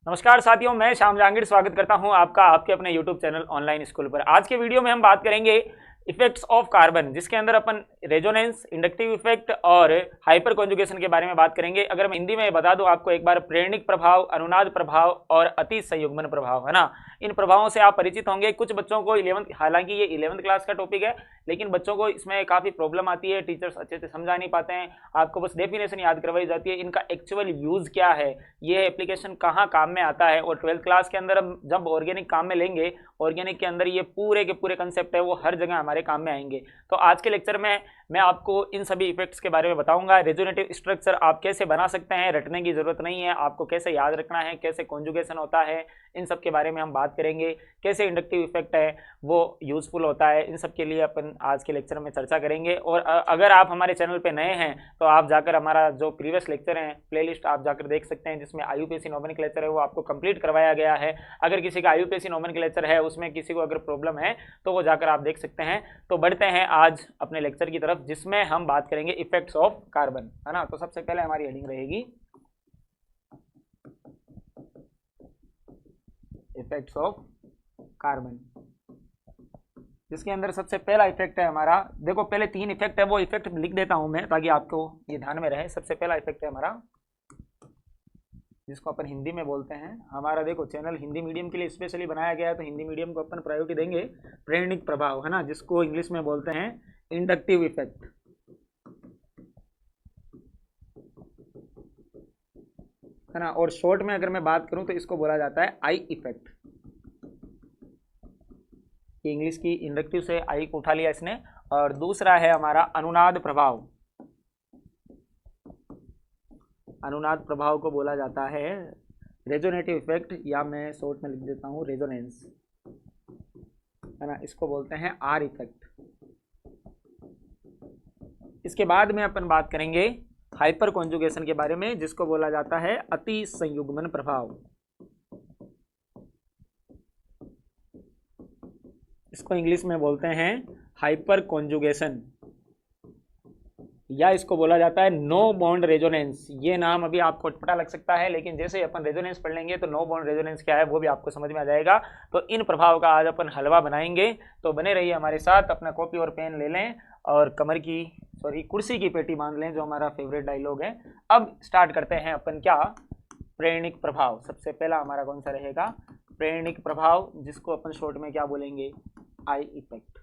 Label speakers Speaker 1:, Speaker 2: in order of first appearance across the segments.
Speaker 1: नमस्कार साथियों, मैं श्याम जहांगीर स्वागत करता हूं आपका आपके अपने YouTube चैनल ऑनलाइन स्कूल पर। आज के वीडियो में हम बात करेंगे इफेक्ट्स ऑफ कार्बन, जिसके अंदर अपन रेजोनेंस, इंडक्टिव इफेक्ट और हाइपर कॉन्जुगेशन के बारे में बात करेंगे। अगर मैं हिंदी में बता दूं आपको एक बार, प्रेरणिक प्रभाव, अनुनाद प्रभाव और अति संयुग्मन प्रभाव, है ना। इन प्रभावों से आप परिचित होंगे। कुछ बच्चों को 11th, हालांकि ये 11th क्लास का टॉपिक है, लेकिन बच्चों को इसमें काफी प्रॉब्लम आती है, टीचर्स अच्छे से समझा नहीं पाते हैं। आपको बस डेफिनेशन याद करवाई जाती है, इनका एक्चुअल यूज क्या है, ये एप्लीकेशन कहाँ काम में आता है। और 12th क्लास के अंदर हम जब ऑर्गेनिक काम में लेंगे, ऑर्गेनिक के अंदर ये पूरे के पूरे कंसेप्ट है वो हर जगह हमारे काम में आएंगे। तो आज के लेक्चर में मैं आपको इन सभी इफेक्ट्स के बारे में बताऊंगा। रेजोनेटिव स्ट्रक्चर आप कैसे बना सकते हैं, रटने की जरूरत नहीं है, आपको कैसे याद रखना है, कैसे कॉन्जुगेशन होता है, इन सब के बारे में हम बात करेंगे। कैसे इंडक्टिव इफेक्ट है वो यूजफुल होता है, इन सब के लिए अपन आज के लेक्चर में चर्चा करेंगे। और अगर आप हमारे चैनल पे नए हैं तो आप जाकर हमारा जो प्रीवियस लेक्चर है प्लेलिस्ट आप जाकर देख सकते हैं, जिसमें आईयूपीएससी नोमेनक्लेचर है वो आपको कंप्लीट करवाया गया है। अगर किसी का आईयूपीएससी नोमेनक्लेचर है, उसमें किसी को अगर प्रॉब्लम है तो वो जाकर आप देख सकते हैं। तो बढ़ते हैं आज अपने लेक्चर की तरफ, जिसमें हम बात करेंगे इफेक्ट्स ऑफ कार्बन, है ना। तो सबसे पहले हमारी हेडिंग रहेगी इफेक्ट्स ऑफ कार्बन, जिसके अंदर सबसे पहला इफेक्ट है हमारा। देखो, पहले 3 इफेक्ट है, वो इफेक्ट लिख देता हूं मैं ताकि आपको ये ध्यान में रहे। सबसे पहला इफेक्ट है हमारा, जिसको अपन हिंदी में बोलते हैं, हमारा देखो चैनल हिंदी मीडियम के लिए स्पेशली बनाया गया है, तो हिंदी मीडियम को अपन प्रायोरिटी देंगे। प्रेरणिक प्रभाव, है ना, जिसको इंग्लिश में बोलते हैं इंडक्टिव इफेक्ट, है ना। और शॉर्ट में अगर मैं बात करूं तो इसको बोला जाता है आई इफेक्ट। इंग्लिश की इंडक्टिव से आई को उठा लिया इसने। और दूसरा है हमारा अनुनाद प्रभाव। अनुनाद प्रभाव को बोला जाता है रेजोनेटिव इफेक्ट, या मैं शॉर्ट में लिख देता हूं रेजोनेंस, है ना। इसको बोलते हैं आर इफेक्ट। इसके बाद में अपन बात करेंगे हाइपर कॉन्जुगेशन के बारे में, जिसको बोला जाता है अति संयुग्मन प्रभाव। इसको इंग्लिश में बोलते हैं हाइपर कॉन्जुगेशन, या इसको बोला जाता है नो बॉन्ड रेजोनेंस। ये नाम अभी आपको अटपटा लग सकता है, लेकिन जैसे अपन रेजोनेंस पढ़ लेंगे तो नो बॉन्ड रेजोनेंस क्या है वो भी आपको समझ में आ जाएगा। तो इन प्रभाव का आज अपन हलवा बनाएंगे, तो बने रहिए हमारे साथ। अपना कॉपी और पेन ले लें और कुर्सी की पेटी बांध लें, जो हमारा फेवरेट डायलॉग है। अब स्टार्ट करते हैं अपन क्या, प्रेरणिक प्रभाव। सबसे पहला हमारा कौन सा रहेगा, प्रेरणिक प्रभाव, जिसको अपन शॉर्ट में क्या बोलेंगे, आई इफेक्ट।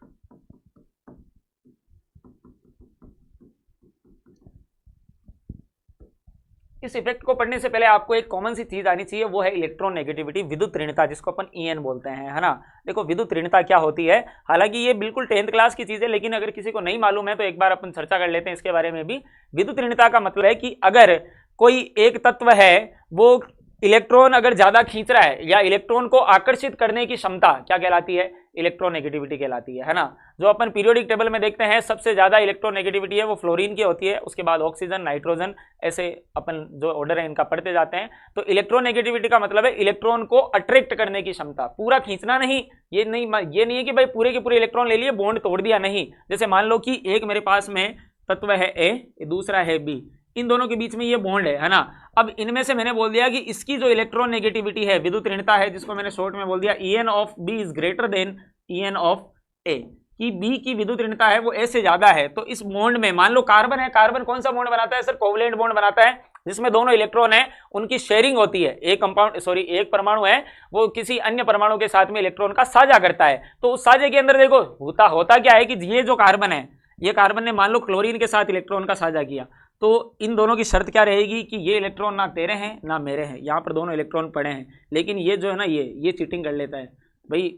Speaker 1: इस इफेक्ट को पढ़ने से पहले आपको एक कॉमन सी चीज आनी चाहिए, वो है इलेक्ट्रॉन नेगेटिविटी, विद्युत ऋणता, जिसको अपन ईएन बोलते हैं, है ना। देखो विद्युत ऋणता क्या होती है, हालांकि ये बिल्कुल 10th क्लास की चीज है, लेकिन अगर किसी को नहीं मालूम है तो एक बार अपन चर्चा कर लेते हैं इसके बारे में भी। विद्युत ऋणता का मतलब है कि अगर कोई एक तत्व है वो इलेक्ट्रॉन अगर ज्यादा खींच रहा है, या इलेक्ट्रॉन को आकर्षित करने की क्षमता क्या कहलाती है, इलेक्ट्रोनेगेटिविटी कहलाती है ना। जो अपन पीरियोडिक टेबल में देखते हैं सबसे ज्यादा इलेक्ट्रोनेगेटिविटी है वो फ्लोरीन की होती है, उसके बाद ऑक्सीजन, नाइट्रोजन, ऐसे अपन जो ऑर्डर है इनका पढ़ते जाते हैं। तो इलेक्ट्रोनेगेटिविटी का मतलब है इलेक्ट्रॉन को अट्रैक्ट करने की क्षमता, पूरा खींचना नहीं। ये नहीं है कि भाई पूरे के पूरे इलेक्ट्रॉन ले लिए बॉन्ड तोड़ दिया, नहीं। जैसे मान लो कि एक मेरे पास में तत्व है ए, दूसरा है बी, इन दोनों के बीच में ये बॉन्ड है ना। अब इनमें से मैंने बोल दिया कि इसकी जो इलेक्ट्रॉन नेगेटिविटी है, विद्युत ऋणता है, जिसको मैंने शॉर्ट में बोल दिया En of B is greater than En of A, कि बी की विद्युत ऋणता है वो ए से ज्यादा है। तो इस बॉन्ड में मान लो कार्बन है, कार्बन कौन सा बॉन्ड बनाता है सर, कोवलेंट बॉन्ड बनाता है, जिसमें दोनों इलेक्ट्रॉन है उनकी शेयरिंग होती है। एक परमाणु है वो किसी अन्य परमाणु के साथ में इलेक्ट्रॉन का साझा करता है। तो उस साझे के अंदर देखो होता क्या है कि ये जो कार्बन है, ये कार्बन ने मान लो क्लोरीन के साथ इलेक्ट्रॉन का साझा किया, तो इन दोनों की शर्त क्या रहेगी कि ये इलेक्ट्रॉन ना तेरे हैं ना मेरे हैं, यहाँ पर दोनों इलेक्ट्रॉन पड़े हैं। लेकिन ये जो है ना, ये चीटिंग कर लेता है भाई,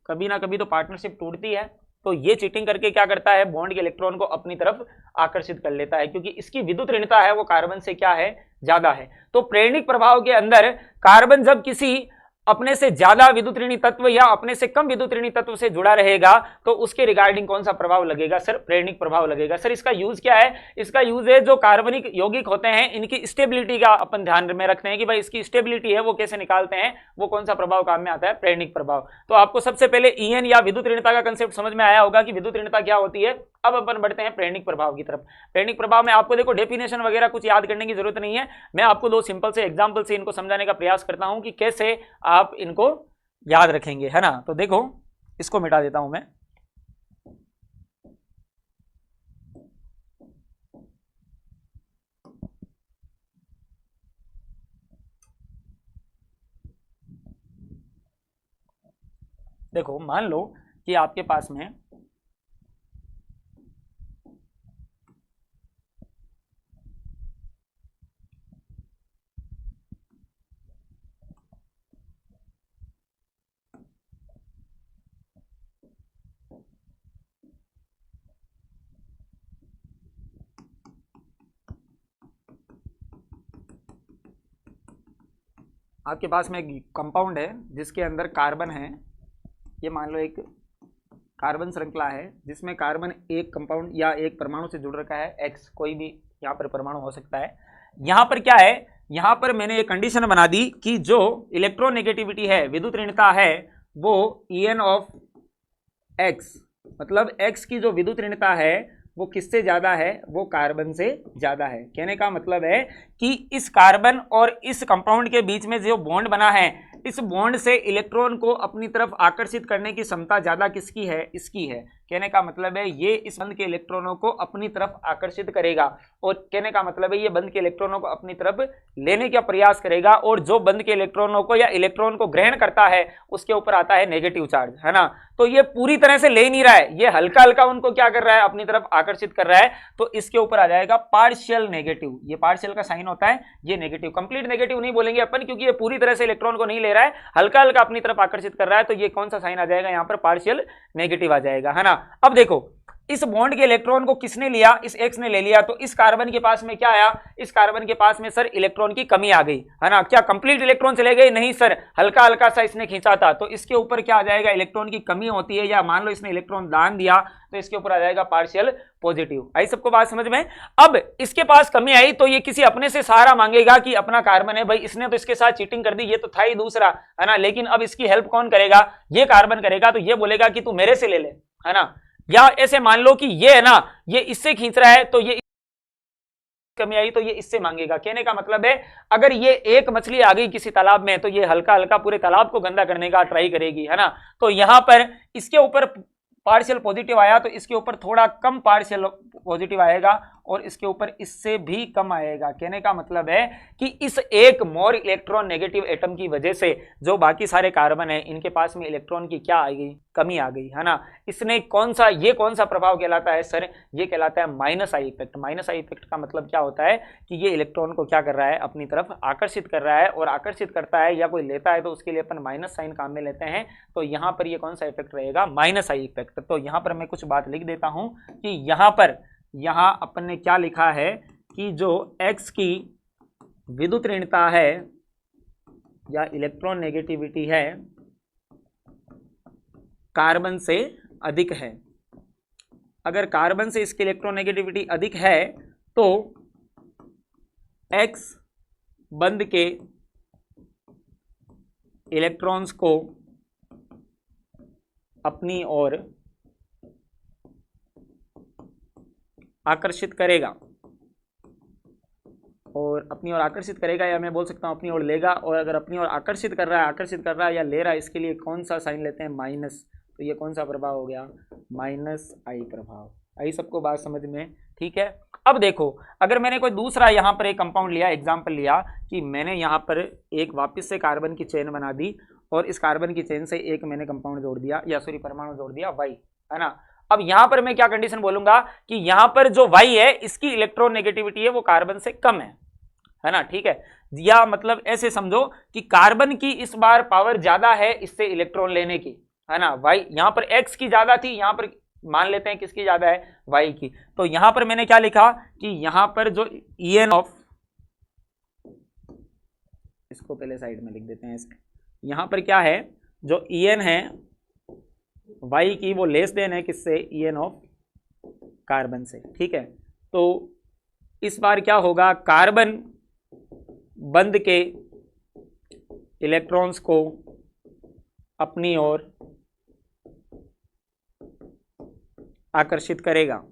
Speaker 1: कभी ना कभी तो पार्टनरशिप टूटती है। तो ये चीटिंग करके क्या करता है, बॉन्ड के इलेक्ट्रॉन को अपनी तरफ आकर्षित कर लेता है, क्योंकि इसकी विद्युत ऋणता है वो कार्बन से क्या है, ज्यादा है। तो प्रेरणिक प्रभाव के अंदर कार्बन जब किसी अपने से ज्यादा विद्युत ऋणी तत्व या अपने से कम विद्युत ऋणी तत्व से जुड़ा रहेगा तो उसके रिगार्डिंग कौन सा प्रभाव लगेगा सर? प्रेरणिक प्रभाव लगेगा। सर इसका यूज क्या है? इसका यूज है जो कार्बनिक यौगिक होते हैं इनकी स्टेबिलिटी का अपन ध्यान में रखते हैं कि भाई इसकी स्टेबिलिटी है वो कैसे निकालते हैं, वो कौन सा प्रभाव काम में आता है? प्रेरणिक प्रभाव। तो आपको सबसे पहले ईएन या विद्युत ऋणता का कंसेप्ट समझ में आया होगा कि विद्युत ऋणता क्या होती है। अब अपन बढ़ते हैं प्रेरणिक प्रभाव की तरफ। प्रेरणिक प्रभाव में आपको देखो डेफिनेशन वगैरह कुछ याद करने की जरूरत नहीं है, मैं आपको दो सिंपल से एग्जांपल से इनको समझाने का प्रयास करता हूं कि कैसे आप इनको याद रखेंगे, है ना। तो देखो इसको मिटा देता हूं मैं। देखो मान लो कि आपके पास में आपके पास में एक कंपाउंड है जिसके अंदर कार्बन है। ये मान लो एक कार्बन श्रृंखला है जिसमें कार्बन एक कंपाउंड या एक परमाणु से जुड़ रखा है, एक्स कोई भी यहाँ पर परमाणु हो सकता है। यहाँ पर क्या है, यहाँ पर मैंने एक कंडीशन बना दी कि जो इलेक्ट्रोनेगेटिविटी है, विद्युत ऋणता है, वो En ऑफ एक्स, मतलब एक्स की जो विद्युत ऋणता है वो किससे ज्यादा है? वो कार्बन से ज्यादा है। कहने का मतलब है कि इस कार्बन और इस कंपाउंड के बीच में जो बॉन्ड बना है, इस बॉन्ड से इलेक्ट्रॉन को अपनी तरफ आकर्षित करने की क्षमता ज्यादा किसकी है? इसकी है। कहने का मतलब है ये इस बंध के इलेक्ट्रॉनों को अपनी तरफ आकर्षित करेगा और कहने का मतलब है ये बंध के इलेक्ट्रॉनों को अपनी तरफ लेने का प्रयास करेगा और जो बंध के इलेक्ट्रॉनों को या इलेक्ट्रॉन को ग्रहण करता है उसके ऊपर आता है नेगेटिव चार्ज, है ना। तो ये पूरी तरह से ले नहीं रहा है, ये हल्का हल्का उनको क्या कर रहा है? अपनी तरफ आकर्षित कर रहा है। तो इसके ऊपर आ जाएगा पार्शियल नेगेटिव। ये पार्शियल का साइन होता है, ये नेगेटिव। कंप्लीट नेगेटिव नहीं बोलेंगे अपन क्योंकि ये पूरी तरह से इलेक्ट्रॉन को नहीं ले रहा है, हल्का हल्का अपनी तरफ आकर्षित कर रहा है। तो ये कौन सा साइन आ जाएगा? यहाँ पर पार्शियल नेगेटिव आ जाएगा, है ना। अब देखो इस बॉन्ड के इलेक्ट्रॉन को किसने लिया? इस एक्स ने ले लिया। तो इस कार्बन के पास में क्या आया? इस कार्बन के पास में सर इलेक्ट्रॉन की कमी आ गई, है ना। क्या कंप्लीट इलेक्ट्रॉन चले गए? नहीं सर, हल्का हल्का सा इसने खींचा था। तो इसके ऊपर क्या आ जाएगा? इलेक्ट्रॉन की कमी होती है, या मान लो इसने इलेक्ट्रॉन दान दिया तो इसके ऊपर आ जाएगा पार्शियल पॉजिटिव। आई सबको बात समझ में? अब इसके पास कमी आई तो ये किसी अपने से सहारा मांगेगा कि अपना कार्बन है भाई, इसने तो इसके साथ चीटिंग कर दी, ये तो था ही दूसरा, है ना। लेकिन अब इसकी हेल्प कौन करेगा? ये कार्बन करेगा। तो ये बोलेगा कि तू मेरे से ले ले, है ना। या ऐसे मान लो कि ये है ना, ये इससे खींच रहा है तो ये कमी आई तो ये इससे मांगेगा। कहने का मतलब है अगर ये एक मछली आ गई किसी तालाब में तो ये हल्का हल्का पूरे तालाब को गंदा करने का ट्राई करेगी, है ना। तो यहां पर इसके ऊपर पार्शियल पॉजिटिव आया तो इसके ऊपर थोड़ा कम पार्शियल पॉजिटिव आएगा और इसके ऊपर इससे भी कम आएगा। कहने का मतलब है कि इस एक मोर इलेक्ट्रॉन नेगेटिव एटम की वजह से जो बाकी सारे कार्बन है इनके पास में इलेक्ट्रॉन की क्या आ गई? कमी आ गई, है ना। इसने कौन सा, ये कौन सा प्रभाव कहलाता है सर? ये कहलाता है minus I effect. Minus I effect का मतलब क्या होता है कि ये इलेक्ट्रॉन को क्या कर रहा है? अपनी तरफ आकर्षित कर रहा है, और आकर्षित करता है या कोई लेता है तो उसके लिए अपन माइनस साइन काम में लेते हैं। तो यहाँ पर ये कौन सा इफेक्ट रहेगा? Minus I effect. तो यहाँ पर मैं कुछ बात लिख देता हूं कि यहाँ अपन ने क्या लिखा है कि जो x की विद्युत ऋणता है या इलेक्ट्रॉन नेगेटिविटी है कार्बन से अधिक है। अगर कार्बन से इसकी इलेक्ट्रॉन नेगेटिविटी अधिक है तो x बंध के इलेक्ट्रॉन्स को अपनी ओर आकर्षित करेगा, और अपनी ओर आकर्षित करेगा या मैं बोल सकता हूं अपनी ओर लेगा। और अगर अपनी ओर आकर्षित कर रहा है या ले रहा है, इसके लिए कौन सा साइन लेते हैं? माइनस। तो ये कौन सा प्रभाव हो गया? माइनस आई प्रभाव। आई सबको बात समझ में? ठीक है। अब देखो अगर मैंने कोई दूसरा यहाँ पर एक कंपाउंड लिया, एग्जाम्पल लिया कि मैंने यहाँ पर एक वापस से कार्बन की चेन बना दी और इस कार्बन की चेन से एक मैंने कंपाउंड जोड़ दिया, या सॉरी परमाणु जोड़ दिया वाई, है ना। अब यहां पर मैं क्या कंडीशन बोलूंगा कि यहां पर जो वाई है इसकी इलेक्ट्रॉन नेगेटिविटी है वो कार्बन से कम है ना। ठीक है, या मतलब ऐसे समझो कि कार्बन की इस बार पावर ज्यादा है इससे इलेक्ट्रॉन लेने की, है ना। वाई यहां पर एक्स की ज्यादा थी, यहां पर मान लेते हैं किसकी ज्यादा है? वाई की। तो यहां पर मैंने क्या लिखा कि यहां पर जो En ऑफ, इसको पहले साइड में लिख देते हैं ऐसे, यहाँ पर क्या है, जो En है Y की वो लेस देन है किससे, En ऑफ कार्बन से, ठीक है। तो इस बार क्या होगा, कार्बन बंद के इलेक्ट्रॉन्स को अपनी ओर आकर्षित करेगा।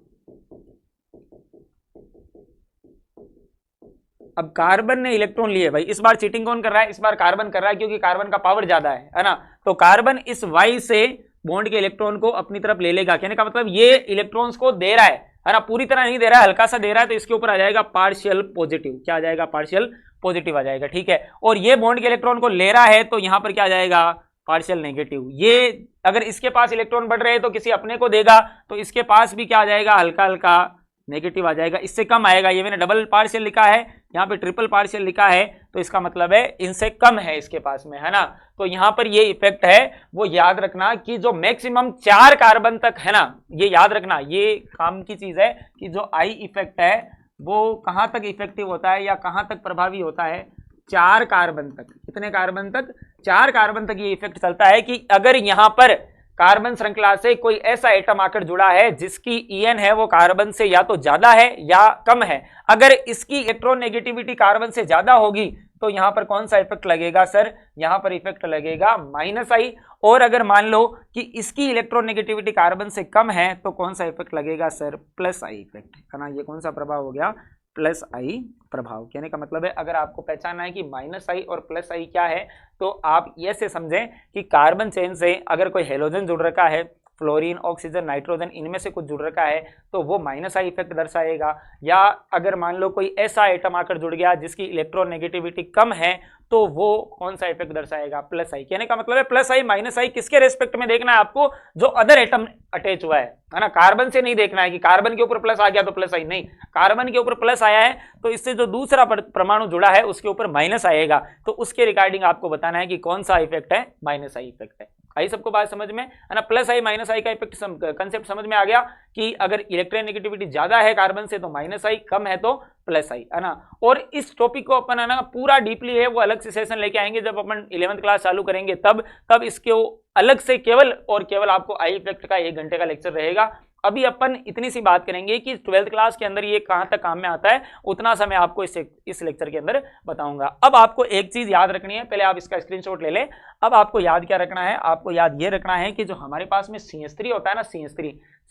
Speaker 1: अब कार्बन ने इलेक्ट्रॉन लिए, भाई इस बार चीटिंग कौन कर रहा है, इस बार कार्बन कर रहा है, क्योंकि कार्बन का पावर ज्यादा है ना। तो कार्बन इस Y से बॉन्ड के इलेक्ट्रॉन को अपनी तरफ ले लेगा, कहने का मतलब ये इलेक्ट्रॉन्स को दे रहा है ना, पूरी तरह नहीं दे रहा है, हल्का सा दे रहा है, तो इसके ऊपर आ जाएगा पार्शियल पॉजिटिव। क्या आ जाएगा, पार्शियल पॉजिटिव आ जाएगा, ठीक है। और ये बॉन्ड के इलेक्ट्रॉन को ले रहा है, तो यहां पर क्या आ जाएगा, पार्शियल नेगेटिव। ये अगर इसके पास इलेक्ट्रॉन बढ़ रहे हैं तो किसी अपने को देगा, तो इसके पास भी क्या आ जाएगा, हल्का हल्का नेगेटिव आ जाएगा, इससे कम आएगा। ये मैंने डबल पार्शियल लिखा है, यहाँ पे ट्रिपल पार्शियल लिखा है, तो इसका मतलब है इनसे कम है इसके पास में, है ना। तो यहाँ पर ये इफेक्ट है वो याद रखना कि जो मैक्सिमम 4 कार्बन तक है ना, ये याद रखना, ये काम की चीज है कि जो आई इफेक्ट है वो कहाँ तक इफेक्टिव होता है या कहाँ तक प्रभावी होता है, 4 कार्बन तक। कितने कार्बन तक, 4 कार्बन तक ये इफेक्ट चलता है कि अगर यहाँ पर कार्बन श्रृंखला से कोई ऐसा एटम आकर जुड़ा है जिसकी En है वो कार्बन से या तो ज्यादा है या कम है, अगर इसकी इलेक्ट्रॉन नेगेटिविटी कार्बन से ज्यादा होगी तो यहां पर कौन सा इफेक्ट लगेगा सर, यहां पर इफेक्ट लगेगा -I। और अगर मान लो कि इसकी इलेक्ट्रॉन नेगेटिविटी कार्बन से कम है तो कौन सा इफेक्ट लगेगा सर, +I इफेक्ट, है ना। ये कौन सा प्रभाव हो गया, +I प्रभाव। कहने का मतलब है अगर आपको पहचानना है कि -I और +I क्या है, तो आप ये से समझें कि कार्बन चेन से अगर कोई हेलोजन जुड़ रखा है, फ्लोरीन, ऑक्सीजन, नाइट्रोजन, इनमें से कुछ जुड़ रखा है तो वो -I इफेक्ट दर्शाएगा। या अगर मान लो कोई ऐसा एटम आकर जुड़ गया जिसकी इलेक्ट्रॉन नेगेटिविटी कम है तो वो कौन सा इफेक्ट दर्शाएगा, +I। कहने का मतलब है +I -I किसके रेस्पेक्ट में देखना है आपको, जो अदर एटम अटैच हुआ है ना। कार्बन से नहीं देखना है कि कार्बन के ऊपर प्लस आ गया तो +I, नहीं, कार्बन के ऊपर प्लस आया है तो इससे जो दूसरा परमाणु जुड़ा है उसके ऊपर माइनस आएगा, तो उसके रिगार्डिंग आपको बताना है कि कौन सा इफेक्ट है, -I इफेक्ट है। आई सबको बात समझ में, है ना। +I -I का इफेक्ट कंसेप्ट समझ में आ गया कि अगर इलेक्ट्रॉन नेगेटिविटी ज्यादा है कार्बन से तो -I, कम है तो +I, है ना। और इस टॉपिक को अपन है ना पूरा डीपली है वो अलग से सेशन लेके आएंगे जब अपन 11th क्लास चालू करेंगे, तब इसके अलग से केवल और केवल आपको आई इफेक्ट का 1 घंटे का लेक्चर रहेगा। अभी अपन इतनी सी बात करेंगे कि 12th क्लास के अंदर ये कहां तक काम में आता है, उतना सा मैं आपको इस लेक्चर के अंदर बताऊंगा। अब आपको एक चीज याद रखनी है, पहले आप इसका स्क्रीनशॉट ले लें। अब आपको याद क्या रखना है, आपको याद ये रखना है कि जो हमारे पास में CH3 होता है ना,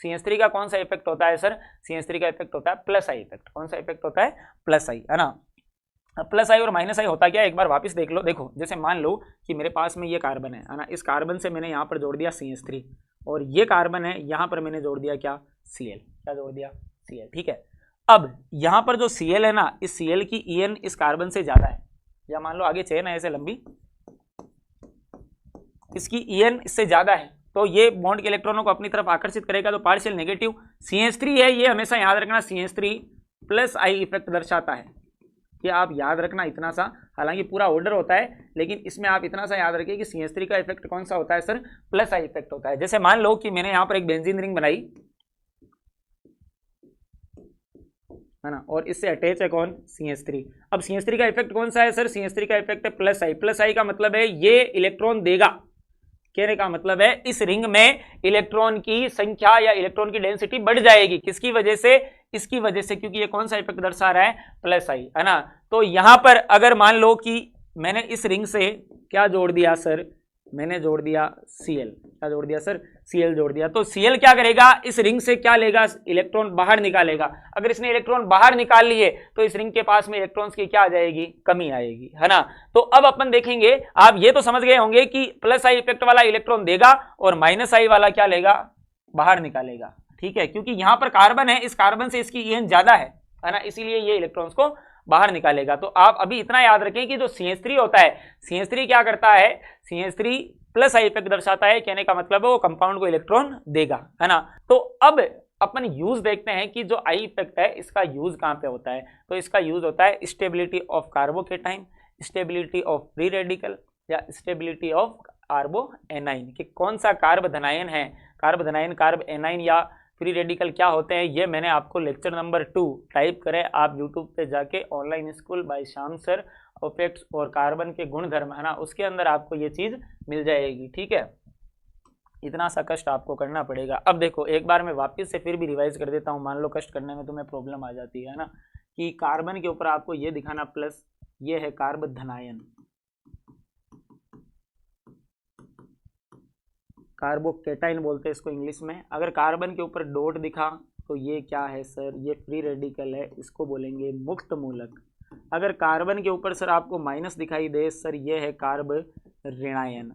Speaker 1: CH3 का कौन सा इफेक्ट होता है सर, CH3 का इफेक्ट होता है +I इफेक्ट। कौन सा इफेक्ट होता है, +I, है ना। +I और -I होता क्या है, एक बार वापस देख लो। देखो जैसे मान लो कि मेरे पास में ये कार्बन है ना, इस कार्बन से मैंने यहाँ पर जोड़ दिया CH3 और ये कार्बन है यहाँ पर मैंने जोड़ दिया क्या, Cl। क्या जोड़ दिया, Cl, ठीक है। अब यहाँ पर जो Cl है ना, इस Cl की En इस कार्बन से ज्यादा है, या मान लो आगे चेन है ऐसे लंबी, इसकी En इससे ज्यादा है, तो ये बॉन्ड के इलेक्ट्रॉनों को अपनी तरफ आकर्षित करेगा, तो पार्शियल नेगेटिव। CH3 है, ये हमेशा याद रखना CH3 +I इफेक्ट दर्शाता है, कि आप याद रखना इतना सा, हालांकि पूरा ऑर्डर होता है लेकिन इसमें आप इतना सा याद रखिए कि CH3 का इफेक्ट कौन सा होता है सर, +I इफेक्ट होता है। जैसे मान लो कि मैंने यहाँ पर एक बेंजीन रिंग बनाई, है ना, और इससे अटैच है कौन, CH3। अब CH3 का इफेक्ट कौन सा है सर, CH3 का इफेक्ट है +I का मतलब है ये इलेक्ट्रॉन देगा। कहने का मतलब है इस रिंग में इलेक्ट्रॉन की संख्या या इलेक्ट्रॉन की डेंसिटी बढ़ जाएगी, किसकी वजह से, इसकी वजह से, क्योंकि ये कौन सा इफेक्ट दर्शा रहा है, +I, है ना। तो यहां पर अगर मान लो कि मैंने इस रिंग से क्या जोड़ दिया सर, मैंने जोड़ दिया Cl। क्या जोड़ दिया सर, Cl जोड़ दिया, तो Cl क्या करेगा, इस रिंग से क्या लेगा, इलेक्ट्रॉन बाहर निकालेगा। अगर इसने इलेक्ट्रॉन बाहर निकाल लिए तो इस रिंग के पास में इलेक्ट्रॉन्स की क्या आ जाएगी, कमी आएगी, है ना। तो अब अपन देखेंगे, आप ये तो समझ गए होंगे कि +I इफेक्ट वाला इलेक्ट्रॉन देगा और -I वाला क्या लेगा, बाहर निकालेगा, ठीक है। क्योंकि यहां पर कार्बन है, इस कार्बन से इसकी En ज्यादा है ना, इसीलिए ये इलेक्ट्रॉन्स को बाहर निकालेगा। तो आप अभी इतना याद रखें कि जो CH3 होता है, CH3 क्या करता है, CH3 +I इफेक्ट दर्शाता है, कहने का मतलब है वो कंपाउंड को इलेक्ट्रॉन देगा, है ना। तो अब अपन यूज देखते हैं कि जो I इफेक्ट है इसका यूज कहां पे होता है, तो इसका यूज होता है stability of carbocation, stability of free radical या स्टेबिलिटी ऑफ कार्बो एनाइन, कि कौन सा कार्ब धनायन है, कार्ब धनायन, कार्ब एनाइन या फ्री रेडिकल क्या होते हैं, ये मैंने आपको लेक्चर नंबर 2 टाइप करें आप यूट्यूब पे जाके, online school by Shyam sir, effects और कार्बन के गुणधर्म, है ना, उसके अंदर आपको ये चीज मिल जाएगी। ठीक है, इतना सा कष्ट आपको करना पड़ेगा। अब देखो एक बार मैं वापस से फिर भी रिवाइज कर देता हूँ, मान लो कष्ट करने में तुम्हें प्रॉब्लम आ जाती है ना, कि कार्बन के ऊपर आपको ये दिखाना प्लस, ये है कार्ब धनायन, कार्बोकेटाइन बोलते हैं इसको इंग्लिश में। अगर कार्बन के ऊपर डॉट दिखा तो ये क्या है सर, ये फ्री रेडिकल है, इसको बोलेंगे मुक्त मूलक। अगर कार्बन के ऊपर सर आपको माइनस दिखाई दे सर, ये है कार्ब ऋणायन।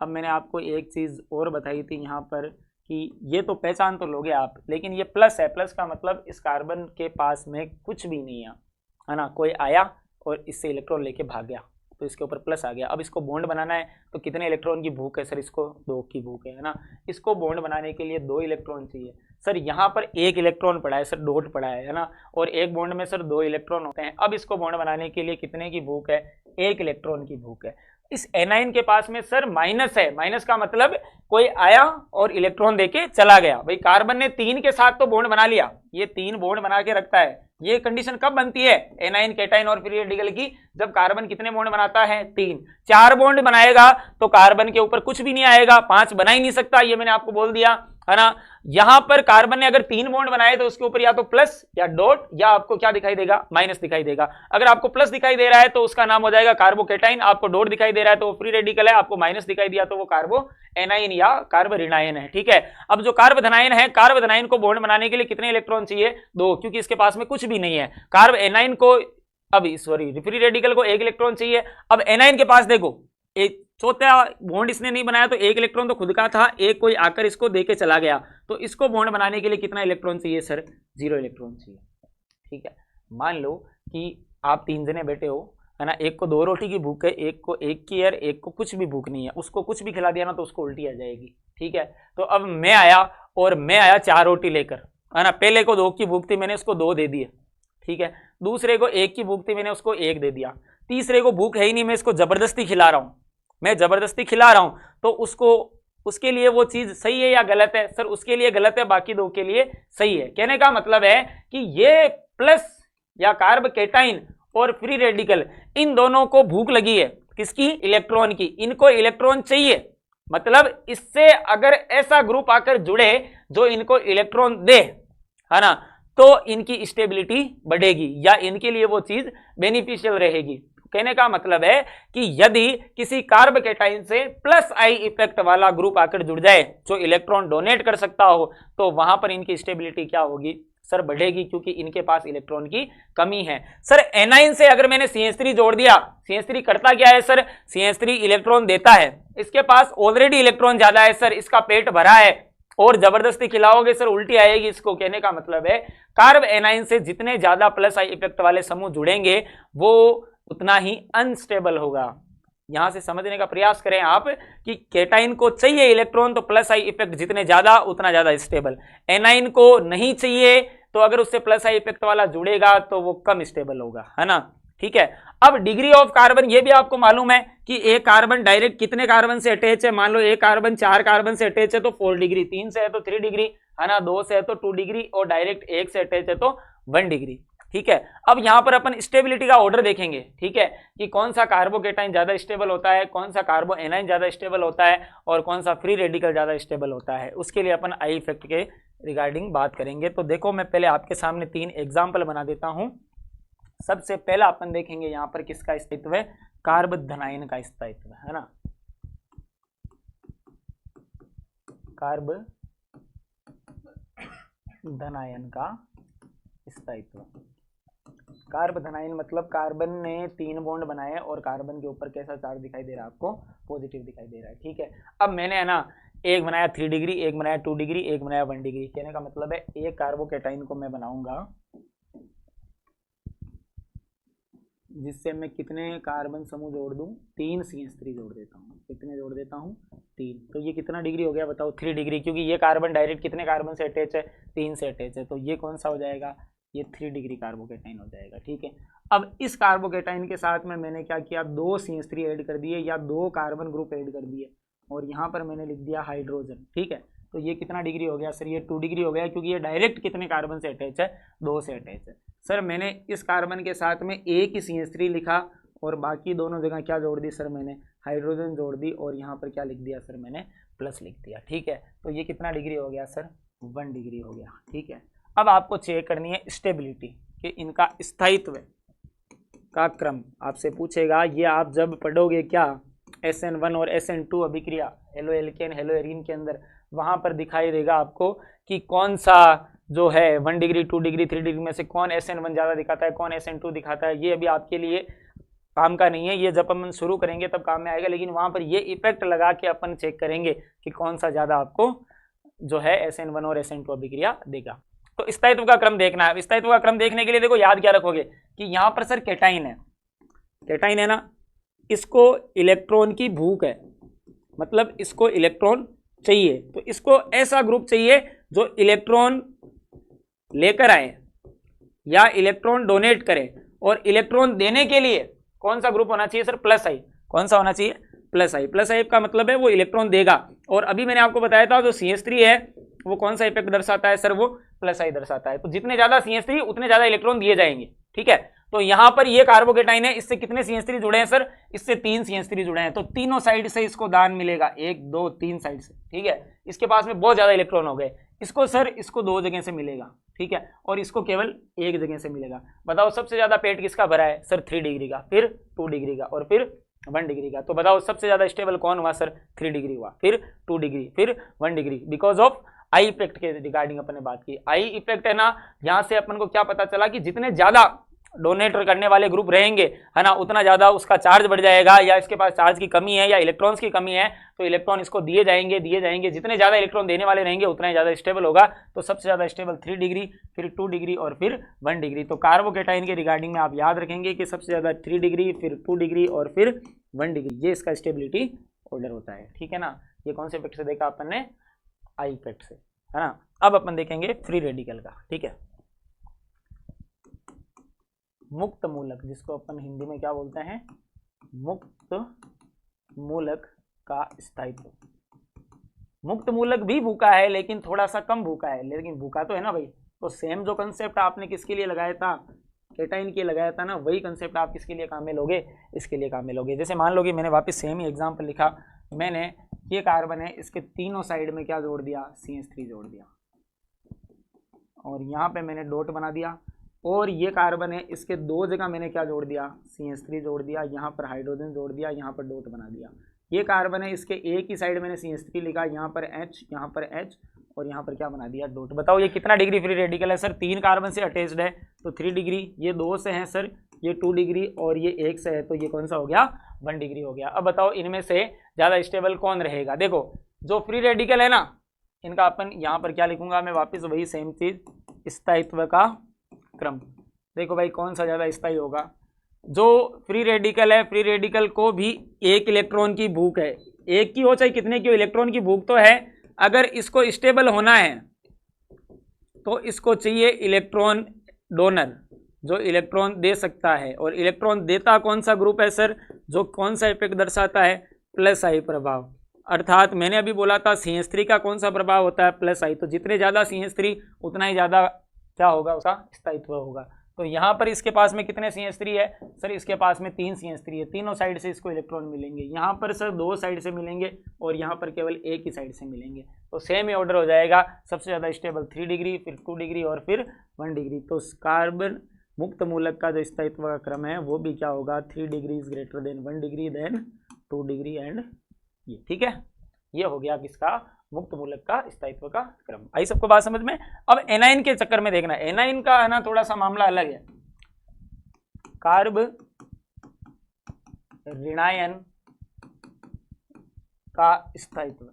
Speaker 1: अब मैंने आपको एक चीज़ और बताई थी यहाँ पर कि ये तो पहचान तो लोगे आप, लेकिन ये प्लस है, प्लस का मतलब इस कार्बन के पास में कुछ भी नहीं है ना, कोई आया और इससे इलेक्ट्रॉन लेके भाग गया तो इसके ऊपर प्लस आ गया। अब इसको बॉन्ड बनाना है तो कितने इलेक्ट्रॉन की भूख है सर, इसको 2 की भूख है ना। इसको बॉन्ड बनाने के लिए 2 इलेक्ट्रॉन चाहिए सर, यहाँ पर 1 इलेक्ट्रॉन पड़ा है सर, डॉट पड़ा है ना, और एक बॉन्ड में सर 2 इलेक्ट्रॉन होते हैं। अब इसको बॉन्ड बनाने के लिए कितने की भूख है, 1 इलेक्ट्रॉन की भूख है। इस एनाइन के पास में सर माइनस है, माइनस का मतलब कोई आया और इलेक्ट्रॉन देके चला गया। भाई कार्बन ने 3 के साथ तो बॉन्ड बना लिया, ये 3 बॉन्ड बना के रखता है। ये कंडीशन कब बनती है एनाइन, कैटाइन और फ्री रेडिकल की, जब कार्बन कितने बॉन्ड बनाता है, 3। 4 बॉन्ड बनाएगा तो कार्बन के ऊपर कुछ भी नहीं आएगा, 5 बना ही नहीं सकता, ये मैंने आपको बोल दिया, है ना। यहां पर कार्बन ने अगर 3 बॉन्ड बनाए तो उसके ऊपर या तो प्लस या डॉट या आपको क्या दिखाई देगा, माइनस दिखाई देगा। अगर आपको प्लस दिखाई दे रहा है तो उसका नाम हो जाएगा कार्बोकेटाइन, आपको डॉट दिखाई दे रहा है तो वो फ्री रेडिकल है, आपको माइनस दिखाई दिया तो वो कार्बो एनाइन या कार्ब ऋणायन है। ठीक है, अब जो कार्ब धनायन है, कार्ब धनायन को बॉन्ड बनाने के लिए कितने इलेक्ट्रॉन चाहिए, 2, क्योंकि इसके पास में कुछ भी नहीं है। कार्ब एनाइन को, अब सॉरी फ्री रेडिकल को 1 इलेक्ट्रॉन चाहिए। अब एनाइन के पास देखो एक चौथा बॉन्ड इसने नहीं बनाया तो 1 इलेक्ट्रॉन तो खुद का था, एक कोई आकर इसको देके चला गया, तो इसको बॉन्ड बनाने के लिए कितना इलेक्ट्रॉन चाहिए सर, 0 इलेक्ट्रॉन चाहिए। ठीक है, मान लो कि आप 3 जने बैठे हो, है ना, एक को 2 रोटी की भूख है, एक को 1 की, एक को कुछ भी भूख नहीं है, उसको कुछ भी खिला दिया ना तो उसको उल्टी आ जाएगी। ठीक है, तो अब मैं आया 4 रोटी लेकर, है ना, पहले को 2 की भूख थी, मैंने उसको 2 दे दिए। ठीक है, दूसरे को 1 की भूख थी, मैंने उसको 1 दे दिया। तीसरे को भूख है ही नहीं, मैं इसको जबरदस्ती खिला रहा हूं, तो उसके लिए वो चीज सही है या गलत है सर, उसके लिए गलत है, बाकी 2 के लिए सही है। कहने का मतलब है कि ये प्लस या कार्ब कैटाइन और फ्री रेडिकल, इन दोनों को भूख लगी है, किसकी, इलेक्ट्रॉन की, इनको इलेक्ट्रॉन चाहिए। मतलब इससे अगर ऐसा ग्रुप आकर जुड़े जो इनको इलेक्ट्रॉन दे, है ना, तो इनकी स्टेबिलिटी बढ़ेगी या इनके लिए वो चीज बेनिफिशियल रहेगी। कहने का मतलब है कि यदि किसी कार्ब कैटाइन से प्लस आई इफेक्ट वाला ग्रुप आकर जुड़ जाए जो इलेक्ट्रॉन डोनेट कर सकता हो, तो वहां पर इनकी स्टेबिलिटी क्या होगी सर, बढ़ेगी, क्योंकि इनके पास इलेक्ट्रॉन की कमी है। सर एनाइन से अगर मैंने CH3 जोड़ दिया, CH3 करता क्या है सर, CH3 इलेक्ट्रॉन देता है, इसके पास ऑलरेडी इलेक्ट्रॉन ज्यादा है सर, इसका पेट भरा है और जबरदस्ती खिलाओगे सर उल्टी आएगी इसको। कहने का मतलब है कार्ब एनाइन से जितने ज्यादा प्लस आई इफेक्ट वाले समूह जुड़ेंगे वो उतना ही अनस्टेबल होगा। यहां से समझने का प्रयास करें आप कि कैटाइन को चाहिए इलेक्ट्रॉन तो प्लस आई इफेक्ट जितने ज्यादा उतना ज्यादा स्टेबल, एनाइन को नहीं चाहिए तो अगर उससे प्लस आई इफेक्ट वाला जुड़ेगा तो वो कम स्टेबल होगा, है ना। ठीक है, अब डिग्री ऑफ कार्बन, ये भी आपको मालूम है कि एक कार्बन डायरेक्ट कितने कार्बन से अटैच है। मान लो एक कार्बन 4 कार्बन से अटैच है तो 4 डिग्री, 3 से है तो 3 डिग्री, है ना, 2 से है तो 2 डिग्री और डायरेक्ट 1 से अटैच है तो 1 डिग्री। ठीक है, अब यहां पर अपन स्टेबिलिटी का ऑर्डर देखेंगे। ठीक है, कि कौन सा कार्बोकेटाइन ज्यादा स्टेबल होता है, कौन सा कार्बो एनाइन ज्यादा स्टेबल होता है और कौन सा फ्री रेडिकल ज्यादा स्टेबल होता है, उसके लिए अपन आई इफेक्ट के रिगार्डिंग बात करेंगे। तो देखो मैं पहले आपके सामने 3 एग्जाम्पल बना देता हूं। सबसे पहला अपन देखेंगे यहां पर किसका अस्तित्व है, कार्ब धनायन का अस्तित्व, है ना, कार्ब धनायन का अस्तित्व। कार्ब धनायन मतलब कार्बन ने 3 बॉन्ड बनाए और कार्बन के ऊपर कैसा चार्ज दिखाई दे रहा है आपको, पॉजिटिव दिखाई दे रहा है। ठीक है, अब मैंने, है ना, एक बनाया 3 डिग्री, एक बनाया 2 डिग्री, एक बनाया 1 डिग्री। कहने का मतलब है एक कार्बोकेटाइन को मैं बनाऊंगा जिससे मैं कितने कार्बन समूह जोड़ दूं, 3 CH3 जोड़ देता हूं। कितने जोड़ देता हूं, 3। तो ये कितना डिग्री हो गया बताओ, 3 डिग्री, क्योंकि ये कार्बन डायरेक्ट कितने कार्बन से अटैच है, 3 से अटैच है, तो ये कौन सा हो जाएगा, ये 3 डिग्री कार्बोकेटाइन हो जाएगा। ठीक है, अब इस कार्बोकेटाइन के साथ में मैंने क्या किया, 2 CH3 ऐड कर दिए या 2 कार्बन ग्रुप ऐड कर दिए और यहाँ पर मैंने लिख दिया हाइड्रोजन। ठीक है, तो ये कितना डिग्री हो गया सर, ये 2 डिग्री हो गया, क्योंकि ये डायरेक्ट कितने कार्बन से अटैच है, 2 से अटैच है। सर मैंने इस कार्बन के साथ में एक ही CH3 लिखा और बाकी दोनों जगह क्या जोड़ दी सर मैंने, हाइड्रोजन जोड़ दी, और यहाँ पर क्या लिख दिया सर मैंने, प्लस लिख दिया। ठीक है, तो ये कितना डिग्री हो गया सर, 1 डिग्री हो गया। ठीक है, अब आपको चेक करनी है स्टेबिलिटी कि इनका स्थायित्व का क्रम आपसे पूछेगा। ये आप जब पढ़ोगे क्या SN1 और SN2 अभिक्रिया हेलो एल्केन हेलो एरीन के अंदर, वहां पर दिखाई देगा आपको कि कौन सा जो है 1 डिग्री 2 डिग्री 3 डिग्री में से कौन SN1 ज़्यादा दिखाता है, कौन SN2 दिखाता है। ये अभी आपके लिए काम का नहीं है, ये जब हम शुरू करेंगे तब काम में आएगा, लेकिन वहां पर ये इफेक्ट लगा के अपन चेक करेंगे कि कौन सा ज़्यादा आपको जो है SN1 और SN2 अभिक्रिया देगा। तो स्थायित्व का क्रम देखना है। स्थायित्व का क्रम देखने के लिए देखो याद क्या रखोगे कि यहाँ पर सर कैटाइन है, कैटाइन है ना, इसको इलेक्ट्रॉन की भूख है, मतलब इसको इलेक्ट्रॉन चाहिए, तो इसको ऐसा ग्रुप चाहिए जो इलेक्ट्रॉन लेकर आए या इलेक्ट्रॉन डोनेट करे, और इलेक्ट्रॉन देने के लिए कौन सा ग्रुप होना चाहिए सर, प्लस आई। कौन सा होना चाहिए, प्लस आई। प्लस आई का मतलब है वो इलेक्ट्रॉन देगा, और अभी मैंने आपको बताया था जो CH3 है वो कौन सा इफेक्ट दर्शाता है सर, वो प्लस आई दर्शाता है। तो जितने ज्यादा CH3 उतने ज्यादा इलेक्ट्रॉन दिए जाएंगे। ठीक है, तो यहां पर ये कार्बोकेटाइन है, इससे कितने CH3 जुड़े हैं सर, इससे 3 CH3 जुड़े हैं, तो तीनों साइड से इसको दान मिलेगा, 1 2 3 साइड से। ठीक है, इसके पास में बहुत ज्यादा इलेक्ट्रॉन हो गए, इसको सर इसको 2 जगह से मिलेगा। ठीक है, और इसको केवल 1 जगह से मिलेगा। बताओ सबसे ज्यादा पेट किसका भरा है सर, 3 डिग्री का, फिर 2 डिग्री का, और फिर 1 डिग्री का। तो बताओ सबसे ज्यादा स्टेबल कौन हुआ सर, 3 डिग्री हुआ, फिर 2 डिग्री, फिर 1 degree, because of I effect के रिगार्डिंग अपन ने बात की। आई इफेक्ट है ना, यहां से अपन को क्या पता चला कि जितने ज्यादा डोनेट करने वाले ग्रुप रहेंगे है ना, उतना ज्यादा उसका चार्ज बढ़ जाएगा, या इसके पास चार्ज की कमी है या इलेक्ट्रॉन्स की कमी है, तो इलेक्ट्रॉन इसको दिए जाएंगे। जितने ज्यादा इलेक्ट्रॉन देने वाले रहेंगे उतना ही ज्यादा स्टेबल होगा। तो सबसे ज्यादा स्टेबल 3 डिग्री, फिर 2 डिग्री और फिर 1 डिग्री। तो कार्बोकेटाइन के रिगार्डिंग में आप याद रखेंगे कि सबसे ज्यादा 3 डिग्री, फिर 2 डिग्री और फिर 1 डिग्री, ये इसका स्टेबिलिटी ऑर्डर होता है। ठीक है ना, ये कौन से इफेक्ट से देखा अपन ने, आई इफेक्ट से, है ना। अब अपन देखेंगे फ्री रेडिकल का। ठीक है, मुक्त मूलक, जिसको अपन हिंदी में क्या बोलते हैं, मुक्त मूलक का स्थायित्व। मुक्त मूलक भी भूखा है लेकिन थोड़ा सा कम भूखा है, लेकिन भूखा तो है ना भाई। तो सेम जो कंसेप्ट आपने किसके लिए लगाया था, कैटाइन के लगाया था ना, वही कंसेप्ट आप किसके लिए काम में लोगे, इसके लिए काम में लोगे। जैसे मान लो कि मैंने वापस सेम ही एग्जाम्पल लिखा, मैंने ये कार्बन है, इसके तीनों साइड में क्या जोड़ दिया, CH3 जोड़ दिया, और यहाँ पे मैंने डॉट बना दिया। और ये कार्बन है, इसके 2 जगह मैंने क्या जोड़ दिया, CH3 जोड़ दिया, यहाँ पर हाइड्रोजन जोड़ दिया, यहाँ पर डॉट बना दिया। ये कार्बन है, इसके एक ही साइड मैंने CH3 लिखा, यहाँ पर H, यहाँ पर H, और यहाँ पर क्या बना दिया, डॉट। बताओ ये कितना डिग्री फ्री रेडिकल है सर, 3 कार्बन से अटैच्ड है तो 3 डिग्री, ये 2 से है सर, ये 2 डिग्री, और ये 1 से है तो ये कौन सा हो गया, 1 डिग्री हो गया। अब बताओ इनमें से ज़्यादा स्टेबल कौन रहेगा। देखो जो फ्री रेडिकल है ना, इनका अपन यहाँ पर क्या लिखूंगा मैं, वापस वही सेम चीज, स्थायित्व का क्रम। देखो भाई कौन सा ज़्यादा स्थायी होगा, जो फ्री रेडिकल है, फ्री रेडिकल को भी 1 इलेक्ट्रॉन की भूख है, 1 की हो चाहे कितने की हो, इलेक्ट्रॉन की भूख तो है। अगर इसको स्टेबल होना है तो इसको चाहिए इलेक्ट्रॉन डोनर, जो इलेक्ट्रॉन दे सकता है, और इलेक्ट्रॉन देता कौन सा ग्रुप है सर, जो कौन सा इफेक्ट दर्शाता है, प्लस आई प्रभाव। अर्थात मैंने अभी बोला था CH3 का कौन सा प्रभाव होता है, प्लस आई। तो जितने ज़्यादा CH3 उतना ही ज़्यादा क्या होगा, उसका स्थायित्व होगा। तो यहाँ पर इसके पास में कितने CH3 है सर, इसके पास में 3 CH3 है, तीनों साइड से इसको इलेक्ट्रॉन मिलेंगे। यहाँ पर सर 2 साइड से मिलेंगे और यहाँ पर केवल 1 ही साइड से मिलेंगे। तो सेम ही ऑर्डर हो जाएगा, सबसे ज़्यादा स्टेबल 3 डिग्री, फिर 2 डिग्री और फिर 1 डिग्री। तो कार्बन मुक्त मूलक का जो स्थायित्व का क्रम है वो भी क्या होगा, 3 degree is greater than 1 degree than 2 degree and ये। ठीक है, ये हो गया किसका, मुक्त मूलक का स्थायित्व का क्रम। आई सबको बात समझ में। अब एनाइन के चक्कर में देखना, एनाइन का है ना थोड़ा सा मामला अलग है। कार्ब ऋणायन का स्थायित्व,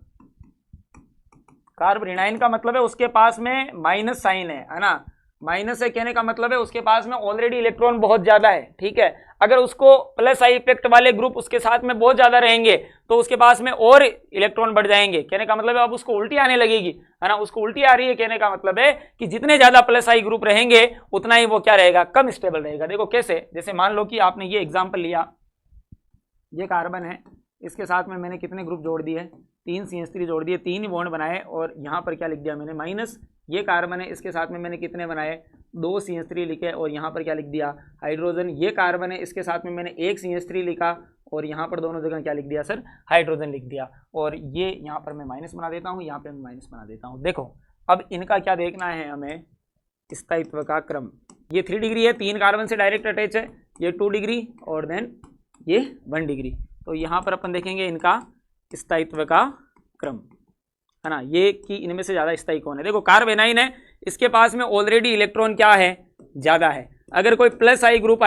Speaker 1: कार्ब ऋणायन का मतलब है उसके पास में माइनस साइन है ना, माइनस है कहने का मतलब है उसके पास में ऑलरेडी इलेक्ट्रॉन बहुत ज्यादा है। ठीक है, अगर उसको प्लस आई इफेक्ट वाले ग्रुप उसके साथ में बहुत ज्यादा रहेंगे तो उसके पास में और इलेक्ट्रॉन बढ़ जाएंगे। कहने का मतलब है अब उसको उल्टी आने लगेगी, है ना, उसको उल्टी आ रही है। कहने का मतलब है कि जितने ज्यादा प्लस आई ग्रुप रहेंगे उतना ही वो क्या रहेगा, कम स्टेबल रहेगा। देखो कैसे, जैसे मान लो कि आपने ये एग्जाम्पल लिया, ये कार्बन है, इसके साथ में मैंने कितने ग्रुप जोड़ दिए, 3 CH3 जोड़ दिए, 3 ही बॉन्ड बनाए, और यहाँ पर क्या लिख दिया मैंने, माइनस। ये कार्बन है, इसके साथ में मैंने कितने बनाए, 2 CH3 लिखे और यहाँ पर क्या लिख दिया, हाइड्रोजन। ये कार्बन है, इसके साथ में मैंने 1 CH3 लिखा और यहाँ पर दोनों जगह क्या लिख दिया सर, हाइड्रोजन लिख दिया। और ये यहाँ पर मैं माइनस बना देता हूँ, यहाँ पे मैं माइनस बना देता हूँ। देखो अब इनका क्या देखना है हमें, स्थायित्व का क्रम। ये 3 डिग्री है, 3 कार्बन से डायरेक्ट अटैच है, ये 2 डिग्री और देन ये 1 डिग्री। तो यहाँ पर अपन देखेंगे इनका स्थायित्व का क्रम, है ना, ये कि इनमें से ज़्यादा स्थायी कौन है। देखो कार्ब एनाइन है, इसके पास में ऑलरेडी इलेक्ट्रॉन क्या है, ज़्यादा है। अगर कोई प्लस आई ग्रुप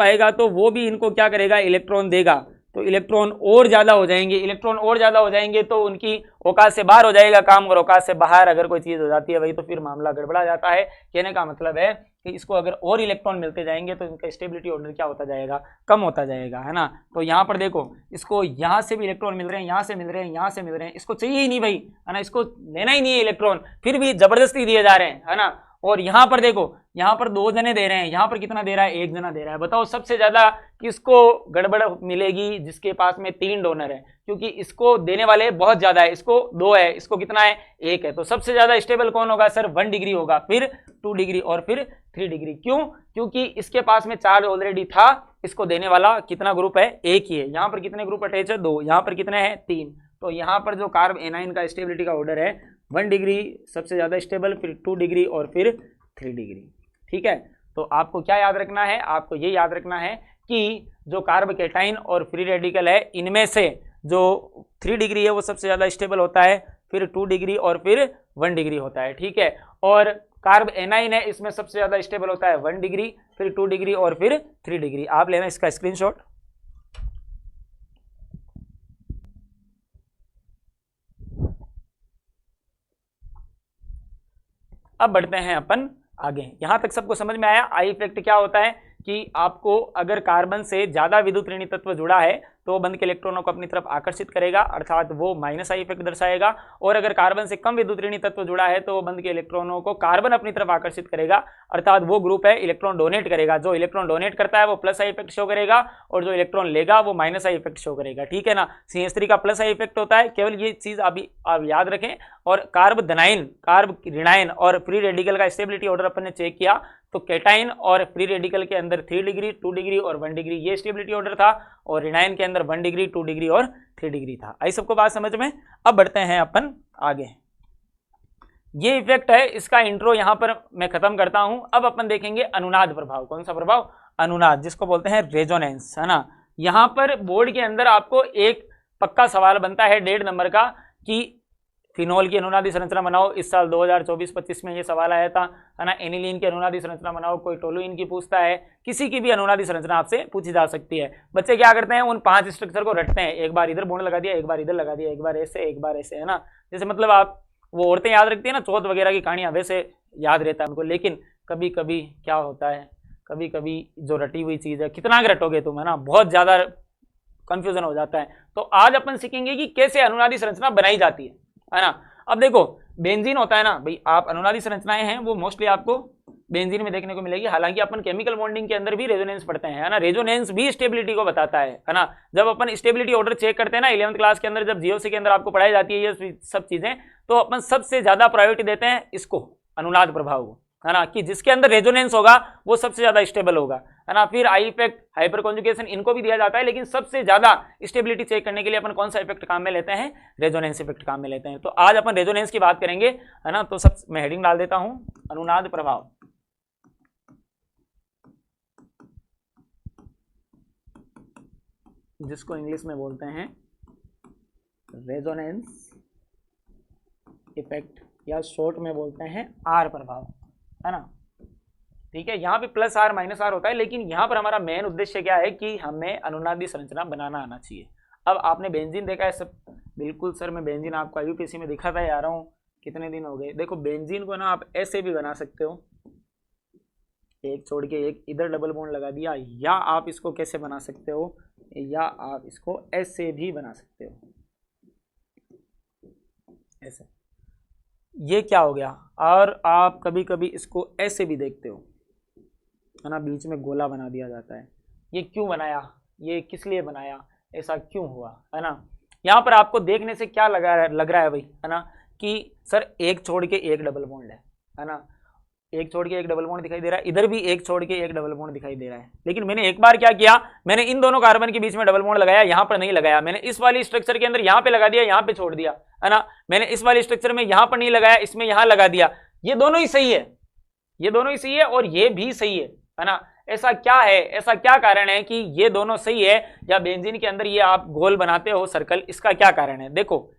Speaker 1: आएगा तो वो भी इनको क्या करेगा, इलेक्ट्रॉन देगा। तो इलेक्ट्रॉन और ज़्यादा हो जाएंगे, इलेक्ट्रॉन और ज़्यादा हो जाएंगे तो उनकी औकात से बाहर हो जाएगा काम, और औकात से बाहर अगर कोई चीज़ हो जाती है भाई तो फिर मामला गड़बड़ा जाता है। कहने का मतलब है कि इसको अगर और इलेक्ट्रॉन मिलते जाएंगे तो इनका स्टेबिलिटी ऑर्डर क्या होता जाएगा, कम होता जाएगा, है ना। तो यहाँ पर देखो इसको यहाँ से भी इलेक्ट्रॉन मिल रहे हैं, यहाँ से मिल रहे हैं, यहाँ से मिल रहे हैं, इसको चाहिए ही नहीं भाई, है ना, इसको लेना ही नहीं है इलेक्ट्रॉन, फिर भी जबरदस्ती दिए जा रहे हैं, है ना। और यहाँ पर देखो, यहाँ पर 2 जने दे रहे हैं, यहाँ पर कितना दे रहा है, 1 जना दे रहा है। बताओ सबसे ज्यादा किसको गड़बड़ मिलेगी, जिसके पास में 3 डोनर है, क्योंकि इसको देने वाले बहुत ज्यादा है, इसको 2 है, इसको कितना है, 1 है। तो सबसे ज्यादा स्टेबल कौन होगा सर, 1 डिग्री होगा, फिर 2 डिग्री और फिर 3 डिग्री। क्यों, क्योंकि इसके पास में चार्ज ऑलरेडी था, इसको देने वाला कितना ग्रुप है, 1 ही है। यहाँ पर कितने ग्रुप अटैच है, 2, यहाँ पर कितने हैं, 3। तो यहाँ पर जो कार्ब एनाइन का स्टेबिलिटी का ऑर्डर है 1 डिग्री सबसे ज़्यादा स्टेबल, फिर 2 डिग्री और फिर 3 डिग्री। ठीक है, तो आपको क्या याद रखना है, आपको ये याद रखना है कि जो कार्ब कैटाइन और फ्री रेडिकल है, इनमें से जो 3 डिग्री है वो सबसे ज़्यादा स्टेबल होता है, फिर 2 डिग्री और फिर 1 डिग्री होता है। ठीक है, और कार्ब एनाइन है, इसमें सबसे ज़्यादा स्टेबल होता है 1 डिग्री, फिर 2 डिग्री और फिर 3 डिग्री। आप लेना इसका स्क्रीनशॉट। अब बढ़ते हैं अपन आगे। यहां तक सबको समझ में आया आई इफेक्ट क्या होता है, कि आपको अगर कार्बन से ज्यादा विद्युत ऋणी तत्व जुड़ा है तो वो बंद के इलेक्ट्रॉनों को अपनी तरफ आकर्षित करेगा, अर्थात वो माइनस आई इफेक्ट दर्शाएगा। और अगर कार्बन से कम विद्युत ऋणी तत्व जुड़ा है तो वो बंद के इलेक्ट्रॉनों को कार्बन अपनी तरफ आकर्षित करेगा, अर्थात वो ग्रुप है इलेक्ट्रॉन डोनेट करेगा। जो इलेक्ट्रॉन डोनेट करता है वो प्लस आई इफेक्ट शो करेगा, और जो इलेक्ट्रॉन लेगा वो माइनस आई इफेक्ट शो करेगा। ठीक है ना, CH3 का प्लस आई इफेक्ट होता है, केवल ये चीज आप याद रखें। और कार्ब धनाइन, कार्ब ऋणायन और फ्री रेडिकल का स्टेबिलिटी ऑर्डर अपन ने चेक किया तो कैटाइन और फ्री रेडिकल के अंदर 3 डिग्री, 2 डिग्री और 1 डिग्री ये स्टेबिलिटी ऑर्डर था, और ऋणायन के अंदर 1 डिग्री, 2 डिग्री और 3 डिग्री था। आई सबको बात समझ में। अब बढ़ते हैं अपन आगे। ये इफेक्ट है, इसका इंट्रो यहां पर मैं खत्म करता हूं। अब अपन देखेंगे अनुनाद प्रभाव। कौन सा प्रभाव, अनुनाद, जिसको बोलते हैं रेजोनेंस, है ना। यहां पर बोर्ड के अंदर आपको एक पक्का सवाल बनता है 1.5 नंबर का, कि फिनोल की अनुनादी संरचना बनाओ। इस साल 2024-25 में ये सवाल आया था, है ना। एनिलीन की अनुनादी संरचना बनाओ, कोई टोलुइन की पूछता है, किसी की भी अनुनादी संरचना आपसे पूछी जा सकती है। बच्चे क्या करते हैं, उन 5 स्ट्रक्चर को रटते हैं, एक बार इधर बॉन्ड लगा दिया, एक बार इधर लगा दिया, एक बार ऐसे, एक बार ऐसे, है ना। जैसे मतलब आप वो औरतें याद रखती है ना चौथ वगैरह की कहानियां, वैसे याद रहता है उनको। लेकिन कभी कभी क्या होता है, कभी कभी जो रटी हुई चीज है कितना रटोगे तुम, है ना, बहुत ज्यादा कंफ्यूजन हो जाता है। तो आज अपन सीखेंगे कि कैसे अनुनादी संरचना बनाई जाती है ना। अब देखो बेंजीन होता है ना भाई, आप अनुनादी संरचनाएं हैं वो मोस्टली आपको बेंजीन में देखने को मिलेगी। हालांकि अपन केमिकल बॉन्डिंग के अंदर भी रेजोनेंस पढ़ते हैं, है ना। रेजोनेंस भी स्टेबिलिटी को बताता है ना। जब अपन स्टेबिलिटी ऑर्डर चेक करते हैं ना 11th क्लास के अंदर, जब जीओसी के अंदर आपको पढ़ाई जाती है ये सब चीजें, तो अपन सबसे ज्यादा प्रायोरिटी देते हैं इसको, अनुनाद प्रभाव को, है ना, कि जिसके अंदर रेजोनेंस होगा वो सबसे ज्यादा स्टेबल होगा, है ना। फिर आई इफेक्ट, हाइपर कॉन्जुगेशन, इनको भी दिया जाता है, लेकिन सबसे ज्यादा स्टेबिलिटी चेक करने के लिए अपन कौन सा इफेक्ट काम में लेते हैं, रेजोनेंस इफेक्ट काम में लेते हैं। तो आज अपन रेजोनेंस की बात करेंगे, है ना। तो सब मैं हेडिंग डाल देता हूं, अनुनाद प्रभाव, जिसको इंग्लिश में बोलते हैं रेजोनेंस इफेक्ट, या शॉर्ट में बोलते हैं आर प्रभाव, है ना। ठीक है, यहाँ पे प्लस आर माइनस आर होता है, लेकिन यहाँ पर हमारा मेन उद्देश्य क्या है कि हमें अनुनादी संरचना बनाना आना चाहिए। अब आपने बेंजीन देखा है सब, बिल्कुल सर मैं बेंजीन आपको यूपीएससी में दिखाता ही आ रहा हूँ, कितने दिन हो गए। देखो बेंजीन को ना आप ऐसे भी बना सकते हो, एक छोड़ के एक इधर डबल बॉन्ड लगा दिया, या आप इसको कैसे बना सकते हो, या आप इसको ऐसे भी बना सकते हो, ऐसे। ये क्या हो गया, और आप कभी कभी इसको ऐसे भी देखते हो, है ना, बीच में गोला बना दिया जाता है। ये क्यों बनाया, ये किस लिए बनाया, ऐसा क्यों हुआ, है ना। यहाँ पर आपको देखने से क्या लग रहा है भाई, है ना, कि सर एक छोड़ के एक डबल बॉन्ड है ना। एक छोड़ के एक डबल बॉन्ड दिखाई दे रहा है, इधर भी एक छोड़ के एक डबल बॉन्ड दिखाई दे रहा है। लेकिन मैंने एक बार क्या किया, मैंने इन दोनों कार्बन के बीच में डबल बॉन्ड लगाया, यहां पर नहीं लगाया, मैंने इस वाली स्ट्रक्चर के अंदर यहां पे लगा दिया, यहां पे छोड़ दिया, है ना। मैंने इस वाली स्ट्रक्चर में यहां पर नहीं लगाया, इसमें यहां लगा दिया। ये दोनों ही सही है, ये दोनों ही सही है और ये भी सही है ना। ऐसा क्या है, ऐसा क्या कारण है कि ये दोनों सही है, या बेंजीन के अंदर ये आप गोल बनाते हो सर्कल, इसका क्या कारण है? देखो,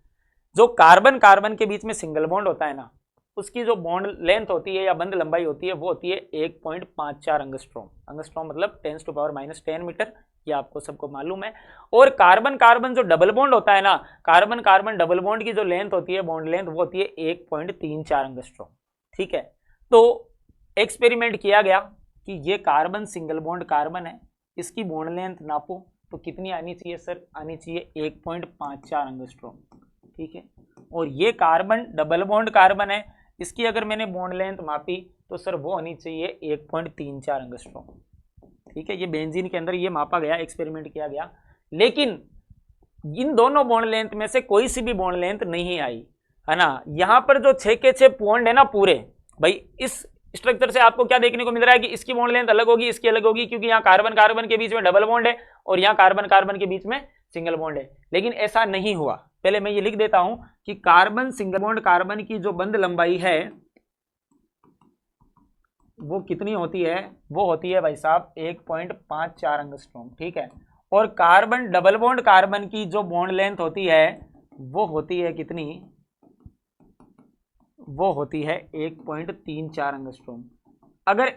Speaker 1: जो कार्बन कार्बन के बीच में सिंगल बॉन्ड होता है ना, उसकी जो बॉन्ड लेंथ होती है या बंध लंबाई होती है वो होती है 1.54 एंगस्ट्रॉम। एंगस्ट्रॉम मतलब 10⁻⁻10 मीटर, ये आपको सबको मालूम है। और कार्बन कार्बन जो डबल बॉन्ड होता है ना, कार्बन कार्बन डबल बॉन्ड की जो लेंथ होती है, बॉन्ड लेंथ, वो होती है 1.34 एंगस्ट्रॉम। ठीक है, तो एक्सपेरिमेंट किया गया कि ये कार्बन सिंगल बॉन्ड कार्बन है, इसकी बॉन्ड लेंथ नापो तो कितनी आनी चाहिए सर? आनी चाहिए 1.54 एंगस्ट्रॉम। ठीक है, और ये कार्बन डबल बॉन्ड कार्बन है, इसकी अगर मैंने बॉन्ड लेंथ मापी तो सर वो होनी चाहिए 1.34 एंगस्ट्रॉम। ठीक है, ये बेंजीन के अंदर ये मापा गया, एक्सपेरिमेंट किया गया, लेकिन इन दोनों बॉन्ड लेंथ में से कोई सी भी बॉन्ड लेंथ नहीं आई, है ना। यहां पर जो 6 के 6 बॉन्ड है ना पूरे, भाई इस स्ट्रक्चर से आपको क्या देखने को मिल रहा है कि इसकी बॉन्ड लेंथ अलग होगी, इसकी अलग होगी, क्योंकि यहाँ कार्बन कार्बन के बीच में डबल बॉन्ड है और यहाँ कार्बन कार्बन के बीच में सिंगल बॉन्ड है। लेकिन ऐसा नहीं हुआ। पहले मैं ये लिख देता हूं कि कार्बन सिंगल बॉन्ड कार्बन की जो बंध लंबाई है वो कितनी होती है? वो होती है भाई साहब 1.54 एंगस्ट्रॉम। ठीक है, और कार्बन डबल बॉन्ड कार्बन की जो बॉन्ड लेंथ होती है वो होती है कितनी? वो होती है 1.34 एंगस्ट्रॉम। अगर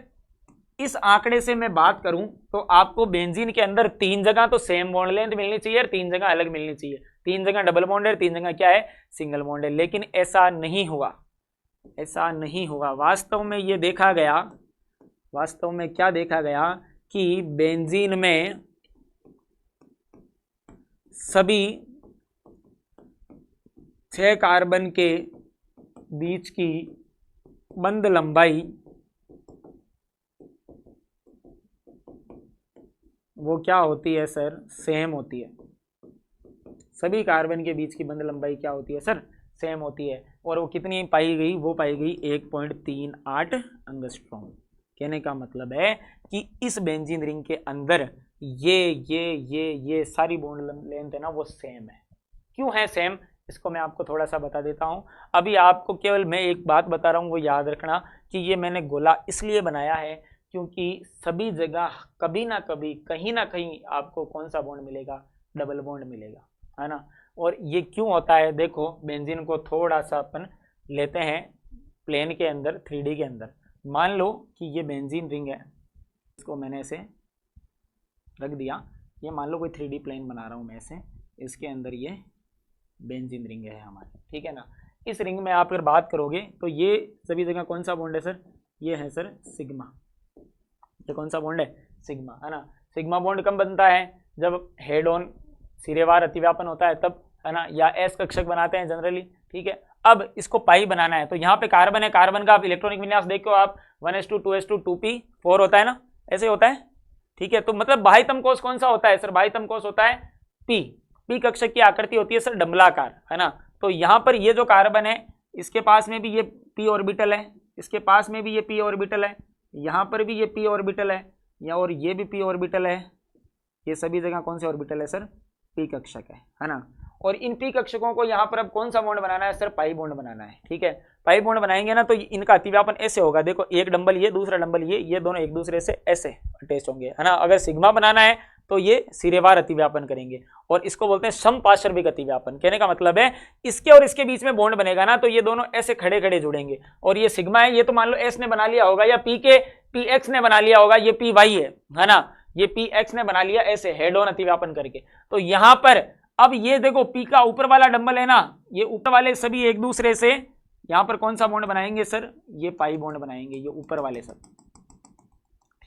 Speaker 1: इस आंकड़े से मैं बात करूं तो आपको बेंजीन के अंदर 3 जगह तो सेम बॉन्ड लेंथ मिलनी चाहिए और 3 जगह अलग मिलनी चाहिए। 3 जगह डबल बॉन्ड है, 3 जगह क्या है? सिंगल बॉन्ड है। लेकिन ऐसा नहीं हुआ, ऐसा नहीं हुआ। वास्तव में ये देखा गया, वास्तव में क्या देखा गया कि बेंजीन में सभी 6 कार्बन के बीच की बंध लंबाई वो क्या होती है सर? सेम होती है। सभी कार्बन के बीच की बंध लंबाई क्या होती है सर? सेम होती है। और वो कितनी पाई गई? वो पाई गई 1.38 एंगस्ट्रॉम। कहने का मतलब है कि इस बेंजीन रिंग के अंदर ये सारी बॉन्ड लेंथ है ना वो सेम है। क्यों है सेम? इसको मैं आपको थोड़ा सा बता देता हूं। अभी आपको केवल मैं एक बात बता रहा हूं, वो याद रखना कि ये मैंने गोला इसलिए बनाया है क्योंकि सभी जगह कभी ना कभी कहीं ना कहीं आपको कौन सा बॉन्ड मिलेगा? डबल बॉन्ड मिलेगा, है ना। और ये क्यों होता है? देखो, बेंजीन को थोड़ा सा अपन लेते हैं प्लेन के अंदर, 3D के अंदर। मान लो कि ये बेंजीन रिंग है, इसको मैंने ऐसे रख दिया। ये मान लो कोई 3D प्लेन बना रहा हूँ मैं ऐसे, इसके अंदर ये बेंजीन रिंग है हमारी, ठीक है ना। इस रिंग में आप अगर बात करोगे तो ये सभी जगह कौन सा बॉन्ड है सर? ये है सर सिग्मा। ये कौन सा बॉन्ड है? सिग्मा, है ना। सिग्मा बॉन्ड कब बनता है? जब हेड ऑन सिरेवार अतिव्यापन होता है तब, है ना, या एस कक्षक बनाते हैं जनरली। ठीक है, अब इसको पाई बनाना है तो यहाँ पे कार्बन है, कार्बन का आप इलेक्ट्रॉनिक विन्यास देखो आप 1s2 2s2 2p4 होता है ना, ऐसे होता है। ठीक है, तो मतलब बाह्यतम कोष कौन सा होता है सर? बाह्यतम कोष होता है पी कक्षक की आकृति होती है सर डंबलाकार, है ना। तो यहाँ पर ये जो कार्बन है इसके पास में भी ये p ऑर्बिटल है, इसके पास में भी ये p ऑर्बिटल है, यहाँ पर भी ये p ऑर्बिटल है, या और ये भी p ऑर्बिटल है। ये सभी जगह कौन से ऑर्बिटल है सर? p कक्षक है ना। और इन p कक्षकों को यहाँ पर अब कौन सा बॉन्ड बनाना है सर? पाई बॉन्ड बनाना है। ठीक है, पाई बॉन्ड बनाएंगे ना तो इनका अतिव्यापन ऐसे होगा। देखो, एक डंबल ये, दूसरा डंबल ये दोनों एक दूसरे से ऐसे अटैच होंगे, है ना। अगर सिग्मा बनाना है तो ये सिरेवार अतिव्यापन करेंगे और इसको बोलते हैं समपार्श्विक अतिव्यापन। कहने का मतलब है इसके और इसके बीच में बॉन्ड बनेगा ना तो ये दोनों ऐसे खड़े खड़े जुड़ेंगे। और ये सिग्मा है, ये तो मान लो एस ने बना लिया होगा, या पी एक्स ने बना लिया होगा, ये पी वाई है ना, ये पी एक्स ने बना लिया ऐसे हेड ऑन अतिव्यापन करके। तो यहां पर अब ये देखो पी का ऊपर वाला डंबल है ना, ये ऊपर वाले सभी एक दूसरे से यहां पर कौन सा बॉन्ड बनाएंगे सर? ये पाई बॉन्ड बनाएंगे, ये ऊपर वाले सब।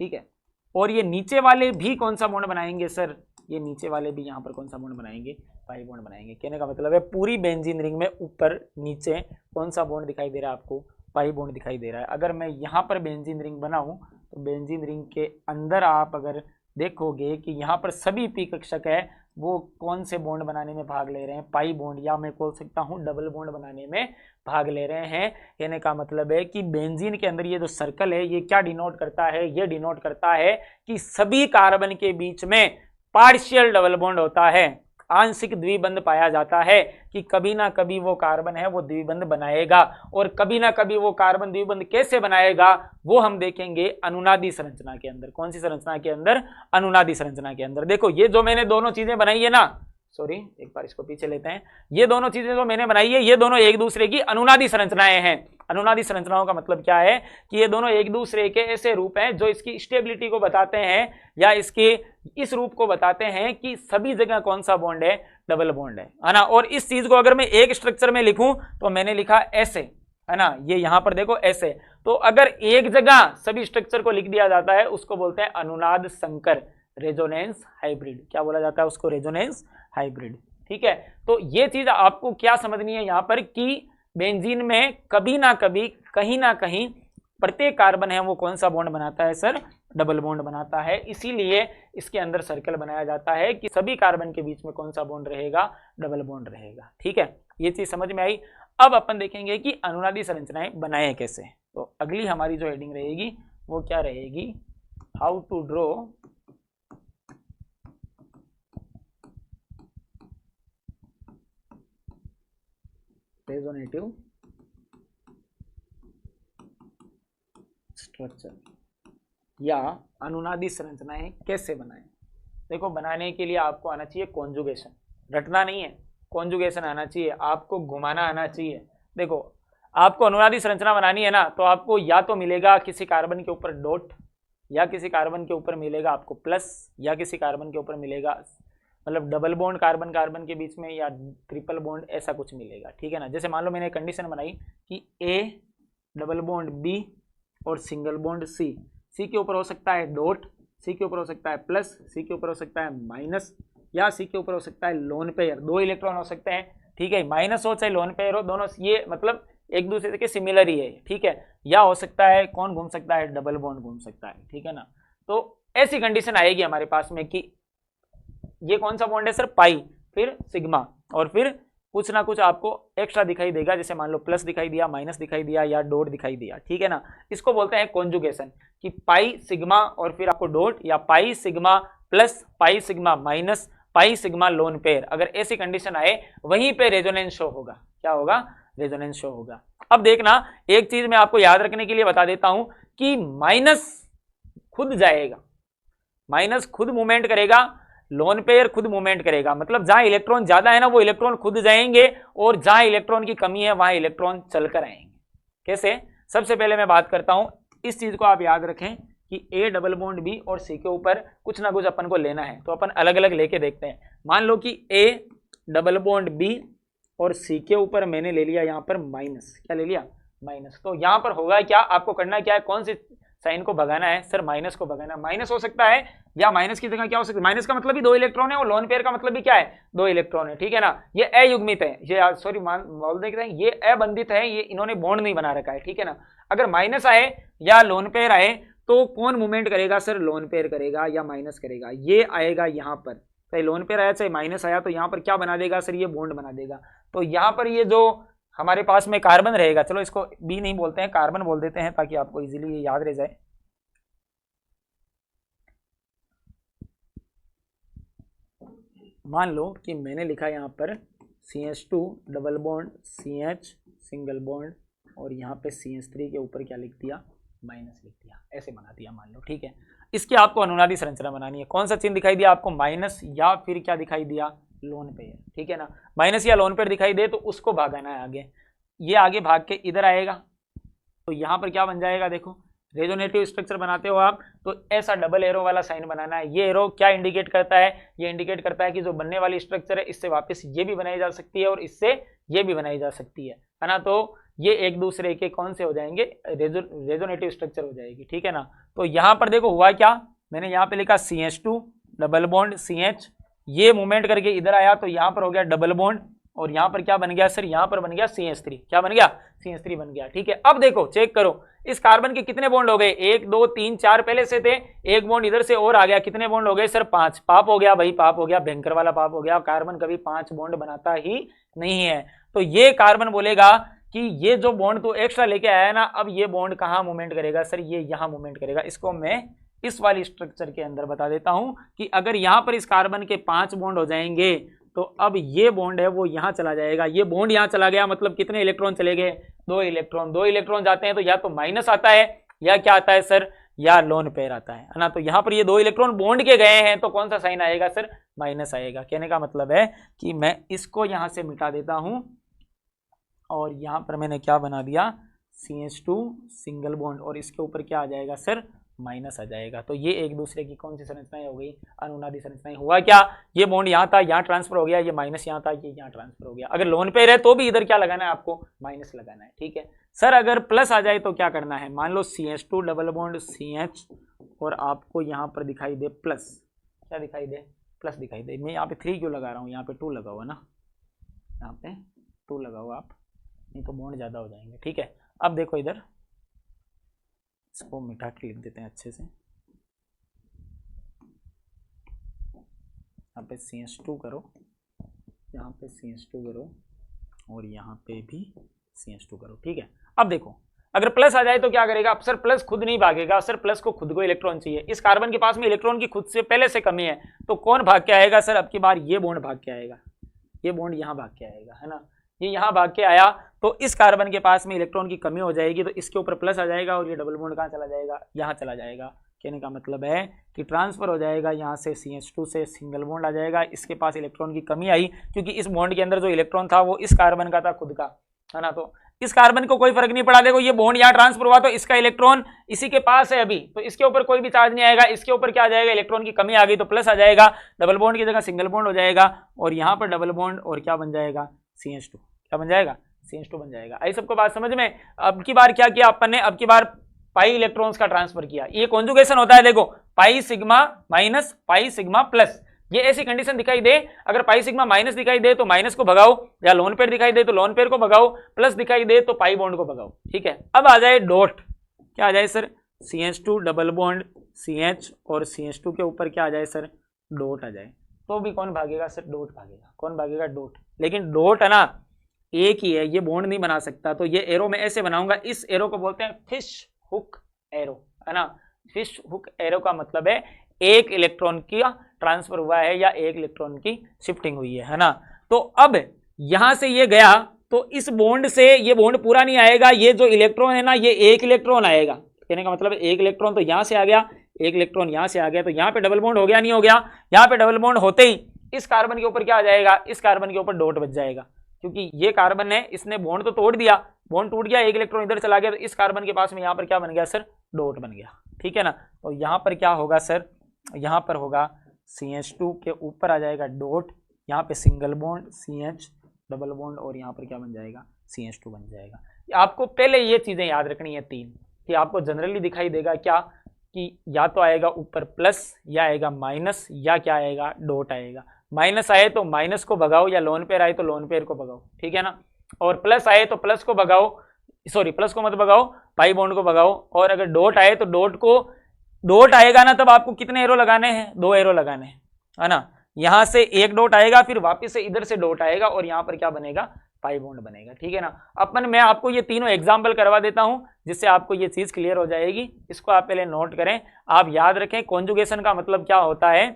Speaker 1: ठीक है, और ये नीचे वाले भी कौन सा बॉन्ड बनाएंगे सर? ये नीचे वाले भी यहाँ पर कौन सा बॉन्ड बनाएंगे? पाई बॉन्ड बनाएंगे। कहने का मतलब है पूरी बेंजीन रिंग में ऊपर नीचे कौन सा बॉन्ड दिखाई दे रहा है आपको? पाई बॉन्ड दिखाई दे रहा है। अगर मैं यहाँ पर बेंजीन रिंग बनाऊं तो बेंजीन रिंग के अंदर आप अगर देखोगे कि यहाँ पर सभी पी कक्षक है, वो कौन से बॉन्ड बनाने में भाग ले रहे हैं, पाई बॉन्ड या मैं बोल सकता हूँ डबल बॉन्ड बनाने में भाग ले रहे हैं। कहने का मतलब है कि बेंजीन के अंदर ये जो सर्कल है ये क्या डिनोट करता है, ये डिनोट करता है कि सभी कार्बन के बीच में पार्शियल डबल बॉन्ड होता है, आंशिक द्विबंध पाया जाता है, कि कभी ना कभी वो कार्बन है वो द्विबंध बनाएगा, और कभी ना कभी वो कार्बन द्विबंध कैसे बनाएगा वो हम देखेंगे अनुनादी संरचना के अंदर। कौन सी संरचना के अंदर? अनुनादी संरचना के अंदर। देखो ये जो मैंने दोनों चीजें बनाई है ना, सॉरी एक बार इसको पीछे लेते हैं, ये दोनों चीजें जो मैंने बनाई है ये दोनों एक दूसरे की अनुनादी संरचनाएं हैं। अनुनादी संरचनाओं का मतलब क्या है कि ये दोनों एक दूसरे के ऐसे रूप हैं जो इसकी स्टेबिलिटी को बताते हैं या इसके इस रूप को बताते हैं कि सभी जगह कौन सा बॉन्ड है, डबल बॉन्ड है ना। और इस चीज को अगर मैं एक स्ट्रक्चर में लिखूं तो मैंने लिखा ऐसे, है ना, ये यहां पर देखो ऐसे। तो अगर एक जगह सभी स्ट्रक्चर को लिख दिया जाता है उसको बोलते हैं अनुनाद संकर, रेजोनेंस हाइब्रिड। क्या बोला जाता है उसको? Resonance hybrid. ठीक है, तो ये चीज आपको क्या समझनी है यहां पर कि बेंजीन में कभी ना कभी कहीं ना कहीं प्रत्येक कार्बन है वो कौन सा बॉन्ड बनाता है सर? डबल बॉन्ड बनाता है। इसीलिए इसके अंदर सर्कल बनाया जाता है कि सभी कार्बन के बीच में कौन सा बॉन्ड रहेगा? डबल बॉन्ड रहेगा। ठीक है, ये चीज समझ में आई। अब अपन देखेंगे कि अनुनादी संरचनाएं बनाए कैसे। तो अगली हमारी जो हेडिंग रहेगी वो क्या रहेगी? How to draw resonative structure या अनुनादी संरचनाएं कैसे बनाएं। देखो बनाने के लिए आपको आना चाहिए कॉन्जुगेशन, रटना नहीं है, कॉन्जुगेशन आना चाहिए, आपको घुमाना आना चाहिए। देखो आपको अनुनादी संरचना बनानी है ना, तो आपको या तो मिलेगा किसी कार्बन के ऊपर डॉट, या किसी कार्बन के ऊपर मिलेगा आपको प्लस, या किसी कार्बन के ऊपर मिलेगा मतलब डबल बॉन्ड कार्बन कार्बन के बीच में, या ट्रिपल बॉन्ड, ऐसा कुछ मिलेगा। ठीक है ना। जैसे मान लो मैंने कंडीशन बनाई कि ए डबल बॉन्ड बी और सिंगल बॉन्ड सी, सी के ऊपर हो सकता है डॉट, सी के ऊपर हो सकता है प्लस, सी के ऊपर हो सकता है माइनस, या सी के ऊपर हो सकता है लोन पेयर, दो इलेक्ट्रॉन हो सकते हैं। ठीक है, माइनस हो चाहे लोन पेयर हो, दोनों ये मतलब एक दूसरे के सिमिलर ही है। ठीक है, या हो सकता है कौन घूम सकता है? डबल बॉन्ड घूम सकता है। ठीक है ना। तो ऐसी कंडीशन आएगी हमारे पास में कि ये कौन सा बॉन्ड है सर? पाई, फिर सिग्मा, और फिर कुछ ना कुछ आपको एक्स्ट्रा दिखाई देगा, जैसे मान लो प्लस दिखाई दिया, माइनस दिखाई दिया, या डॉट दिखाई दिया। ठीक है ना। इसको बोलते हैं कॉन्जुगेशन, कि पाई सिग्मा और फिर आपको डॉट, या pi sigma plus, pi sigma minus, pi sigma lone pair. अगर ऐसी कंडीशन आए वहीं पे रेजोनेंस शो होगा। क्या होगा? रेजोनेंस शो होगा। अब देखना, एक चीज मैं आपको याद रखने के लिए बता देता हूं कि माइनस खुद जाएगा, माइनस खुद मूवमेंट करेगा, लोन पेयर खुद मूवमेंट करेगा। मतलब जहां इलेक्ट्रॉन ज्यादा है ना वो इलेक्ट्रॉन खुद जाएंगे, और जहां इलेक्ट्रॉन की कमी है वहां इलेक्ट्रॉन चलकर आएंगे। कैसे? सबसे पहले मैं बात करता हूं, इस चीज को आप याद रखें कि ए डबल बॉन्ड बी और सी के ऊपर कुछ ना कुछ अपन को लेना है, तो अपन अलग अलग लेके देखते हैं। मान लो कि ए डबल बॉन्ड बी और सी के ऊपर मैंने ले लिया यहाँ पर माइनस। क्या ले लिया? माइनस। तो यहाँ पर होगा क्या? आपको करना क्या है? कौन से साइन को भगाना है सर? माइनस को भगाना है। माइनस हो सकता है, या माइनस की जगह क्या हो सकता है? माइनस का मतलब भी दो इलेक्ट्रॉन है, और लोन पेयर का मतलब भी क्या है? दो इलेक्ट्रॉन है। ठीक है ना। ये अयुग्मित है, ये सॉरी बोल देते हैं ये अबंधित है, ये इन्होंने बॉन्ड नहीं बना रखा है। ठीक है ना। अगर माइनस आए या लोन पेयर आए तो कौन मूवमेंट करेगा सर? लोन पेयर करेगा या माइनस करेगा? ये आएगा यहाँ पर, चाहे लोन पेयर आया चाहे माइनस आया, तो यहाँ पर क्या बना देगा सर? ये बॉन्ड बना देगा। तो यहाँ पर ये जो हमारे पास में कार्बन रहेगा, चलो इसको बी नहीं बोलते हैं, कार्बन बोल देते हैं ताकि आपको इजीली ये याद रह जाए। मान लो कि मैंने लिखा यहाँ पर CH2 double bond CH single bond, और यहाँ पे CH3 के ऊपर क्या लिख दिया? माइनस लिख दिया, ऐसे बना दिया मान लो। ठीक है, इसकी आपको अनुनादी संरचना बनानी है। कौन सा चिन्ह दिखाई दिया आपको? माइनस, या फिर क्या दिखाई दिया? Lone pair. ठीक है ना। माइनस या लोन पेयर दिखाई दे तो उसको भागाना है आगे, ये आगे भाग के इधर आएगा, तो यहाँ पर क्या बन जाएगा? देखो रेजोनेटिव स्ट्रक्चर बनाते हो आप तो ऐसा डबल एरो वाला साइन बनाना है। ये एरो क्या इंडिकेट करता है? ये इंडिकेट करता है कि जो बनने वाली स्ट्रक्चर है इससे वापस ये भी बनाई जा सकती है और इससे ये भी बनाई जा सकती है ना। तो ये एक दूसरे के कौन से हो जाएंगे? रेजोनेटिव स्ट्रक्चर हो जाएगी। ठीक है ना। तो यहाँ पर देखो हुआ क्या, मैंने यहाँ पे लिखा CH2 डबल बॉन्ड CH, ये मूवमेंट करके इधर आया तो यहाँ पर हो गया डबल बॉन्ड, और यहाँ पर क्या बन गया सर, यहाँ पर बन गया CH3, क्या बन गया, CH3 बन गया। ठीक है, अब देखो चेक करो इस कार्बन के कितने बॉन्ड हो गए, 1 2 3 4 पहले से थे, एक बॉन्ड इधर से और आ गया, कितने बॉन्ड हो गए सर, 5। पाप हो गया भाई, पाप हो गया, भयंकर वाला पाप हो गया, कार्बन कभी 5 बॉन्ड बनाता ही नहीं है। तो ये कार्बन बोलेगा कि ये जो बॉन्ड तो एक्स्ट्रा लेके आया है ना, अब ये बॉन्ड कहाँ मूवमेंट करेगा सर, ये यहाँ मूवमेंट करेगा। इसको मैं इस वाली स्ट्रक्चर के अंदर बता देता हूं कि अगर यहां पर इस कार्बन के 5 बॉन्ड हो जाएंगे तो अब ये बॉन्ड है वो यहां चला जाएगा, ये बॉन्ड यहां चला गया, मतलब कितने इलेक्ट्रॉन चले गए, 2 इलेक्ट्रॉन। 2 इलेक्ट्रॉन जाते हैं तो या तो माइनस आता है या क्या आता है सर, या लोन पेयर आता है ना। तो यहां पर ये 2 इलेक्ट्रॉन बॉन्ड के गए हैं तो कौन सा साइन आएगा सर, माइनस आएगा। कहने का मतलब है कि मैं इसको यहां से मिटा देता हूं और यहां पर मैंने क्या बना दिया, CH2 सिंगल बॉन्ड, और इसके ऊपर क्या आ जाएगा सर, माइनस आ जाएगा। तो ये एक दूसरे की कौन सी संरचनाएं हो गई, अनुनादी संरचनाएं। हुआ क्या, ये बॉन्ड यहाँ था, यहाँ ट्रांसफर हो गया, ये माइनस यहाँ था, ये यहाँ ट्रांसफर हो गया। अगर लोन पेयर है तो भी इधर क्या लगाना है आपको, माइनस लगाना है। ठीक है सर, अगर प्लस आ जाए तो क्या करना है, मान लो CH2 डबल बॉन्ड CH और आपको यहाँ पर दिखाई दे प्लस, क्या दिखाई दे, प्लस दिखाई दे। मैं यहाँ पे 3 क्यों लगा रहा हूँ, यहाँ पे 2 लगा हुआ ना, यहाँ पे 2 लगाओ आप, नहीं तो बॉन्ड ज्यादा हो जाएंगे। ठीक है, अब देखो इधर इसको मिटा के लिख देते हैं अच्छे से, यहाँ पे CH2 करो, यहाँ पे CH2 करो और यहाँ पे भी CH2 करो। ठीक है, अब देखो अगर प्लस आ जाए तो क्या करेगा, अब सर प्लस खुद नहीं भागेगा, सर प्लस को खुद को इलेक्ट्रॉन चाहिए। इस कार्बन के पास में इलेक्ट्रॉन की खुद से पहले से कमी है, तो कौन भाग के आएगा सर, अब की बार ये बॉन्ड भाग के आएगा, ये बॉन्ड यहाँ भाग के आएगा, है ना, ये यहाँ भाग के आया तो इस कार्बन के पास में इलेक्ट्रॉन की कमी हो जाएगी, तो इसके ऊपर प्लस आ जाएगा और ये डबल बॉन्ड कहाँ चला जाएगा, यहाँ चला जाएगा। कहने का मतलब है कि ट्रांसफर हो जाएगा, यहाँ से CH2 से सिंगल बॉन्ड आ जाएगा, इसके पास इलेक्ट्रॉन की कमी आई क्योंकि इस बॉन्ड के अंदर जो इलेक्ट्रॉन था वो इस कार्बन का था खुद का, है ना। तो इस कार्बन को कोई फर्क नहीं पड़ा, देखो ये बॉन्ड यहाँ ट्रांसफर हुआ तो इसका इलेक्ट्रॉन इसी के पास है अभी, तो इसके ऊपर कोई भी चार्ज नहीं आएगा, इसके ऊपर क्या आ जाएगा, इलेक्ट्रॉन की कमी आ गई तो प्लस आ जाएगा, डबल बॉन्ड की जगह सिंगल बॉन्ड हो जाएगा और यहाँ पर डबल बॉन्ड और क्या बन जाएगा, CH2, क्या बन जाएगा, CH2 बन जाएगा। आई सबको बात समझ में। अब की बार क्या किया अपन ने, अब की बार पाई इलेक्ट्रॉन्स का ट्रांसफर किया, ये कॉन्जुगेशन होता है, देखो pi sigma minus pi sigma plus, ये ऐसी कंडीशन दिखाई दे, अगर पाई सिग्मा माइनस दिखाई दे तो माइनस को भगाओ, या लोन पेयर दिखाई दे तो लोन पेयर को भगाओ, प्लस दिखाई दे तो पाई बॉन्ड को भगाओ। ठीक है, अब आ जाए डॉट, क्या आ जाए sir, CH2 double bond CH और CH2 के ऊपर क्या आ जाए सर, डॉट आ जाए, तो भी कौन भागेगा सर, डॉट भागेगा। कौन भागेगा, डॉट। लेकिन डॉट है ना एक ही है, ये बॉन्ड नहीं बना सकता, तो ये एरो मैं ऐसे बनाऊंगा, इस एरो को बोलते हैं फिश हुक एरो, है ना। फिश हुक एरो का मतलब है एक इलेक्ट्रॉन का ट्रांसफर हुआ है या एक इलेक्ट्रॉन की शिफ्टिंग हुई है ना। तो अब यहां से ये गया तो इस बॉन्ड से ये बॉन्ड पूरा नहीं आएगा, ये जो इलेक्ट्रॉन है ना ये एक इलेक्ट्रॉन आएगा। कहने का मतलब एक इलेक्ट्रॉन तो यहां से आ गया, एक इलेक्ट्रॉन यहां से आ गया, तो यहां पे डबल बॉन्ड हो गया, नहीं हो गया, यहां पे डबल बॉन्ड होते ही इस कार्बन के ऊपर क्या आ जाएगा, इस कार्बन के ऊपर डॉट बच जाएगा, क्योंकि ये कार्बन है इसने बॉन्ड तो तोड़ दिया, बॉन्ड टूट गया, एक इलेक्ट्रॉन इधर चला गया, तो इस कार्बन के पास में यहाँ पर क्या बन गया सर, डॉट बन गया। ठीक है ना, तो यहाँ पर क्या होगा सर, यहाँ पर होगा CH2 के ऊपर आ जाएगा डॉट, यहाँ पे single bond CH double bond और यहाँ पर क्या बन जाएगा, CH2 बन जाएगा। आपको पहले ये चीजें याद रखनी है 3, कि आपको जनरली दिखाई देगा क्या, कि या तो आएगा ऊपर प्लस या आएगा माइनस या क्या आएगा, डॉट आएगा। माइनस आए तो माइनस को भगाओ, या लोन पेयर आए तो लोन पेयर को भगाओ, ठीक है ना। और प्लस आए तो प्लस को भगाओ, सॉरी प्लस को मत भगाओ, पाई बॉन्ड को भगाओ। और अगर डॉट आए तो डॉट को, डॉट आएगा ना तब आपको कितने एरो लगाने हैं, 2 एरो लगाने हैं, है ना। यहां से एक डॉट आएगा, फिर वापस से इधर से डॉट आएगा और यहां पर क्या बनेगा, पाई बॉन्ड बनेगा। ठीक है ना। मैं आपको ये तीनों एग्जाम्पल करवा देता हूं जिससे आपको ये चीज क्लियर हो जाएगी। इसको आप पहले नोट करें, आप याद रखें कॉन्जुगेशन का मतलब क्या होता है,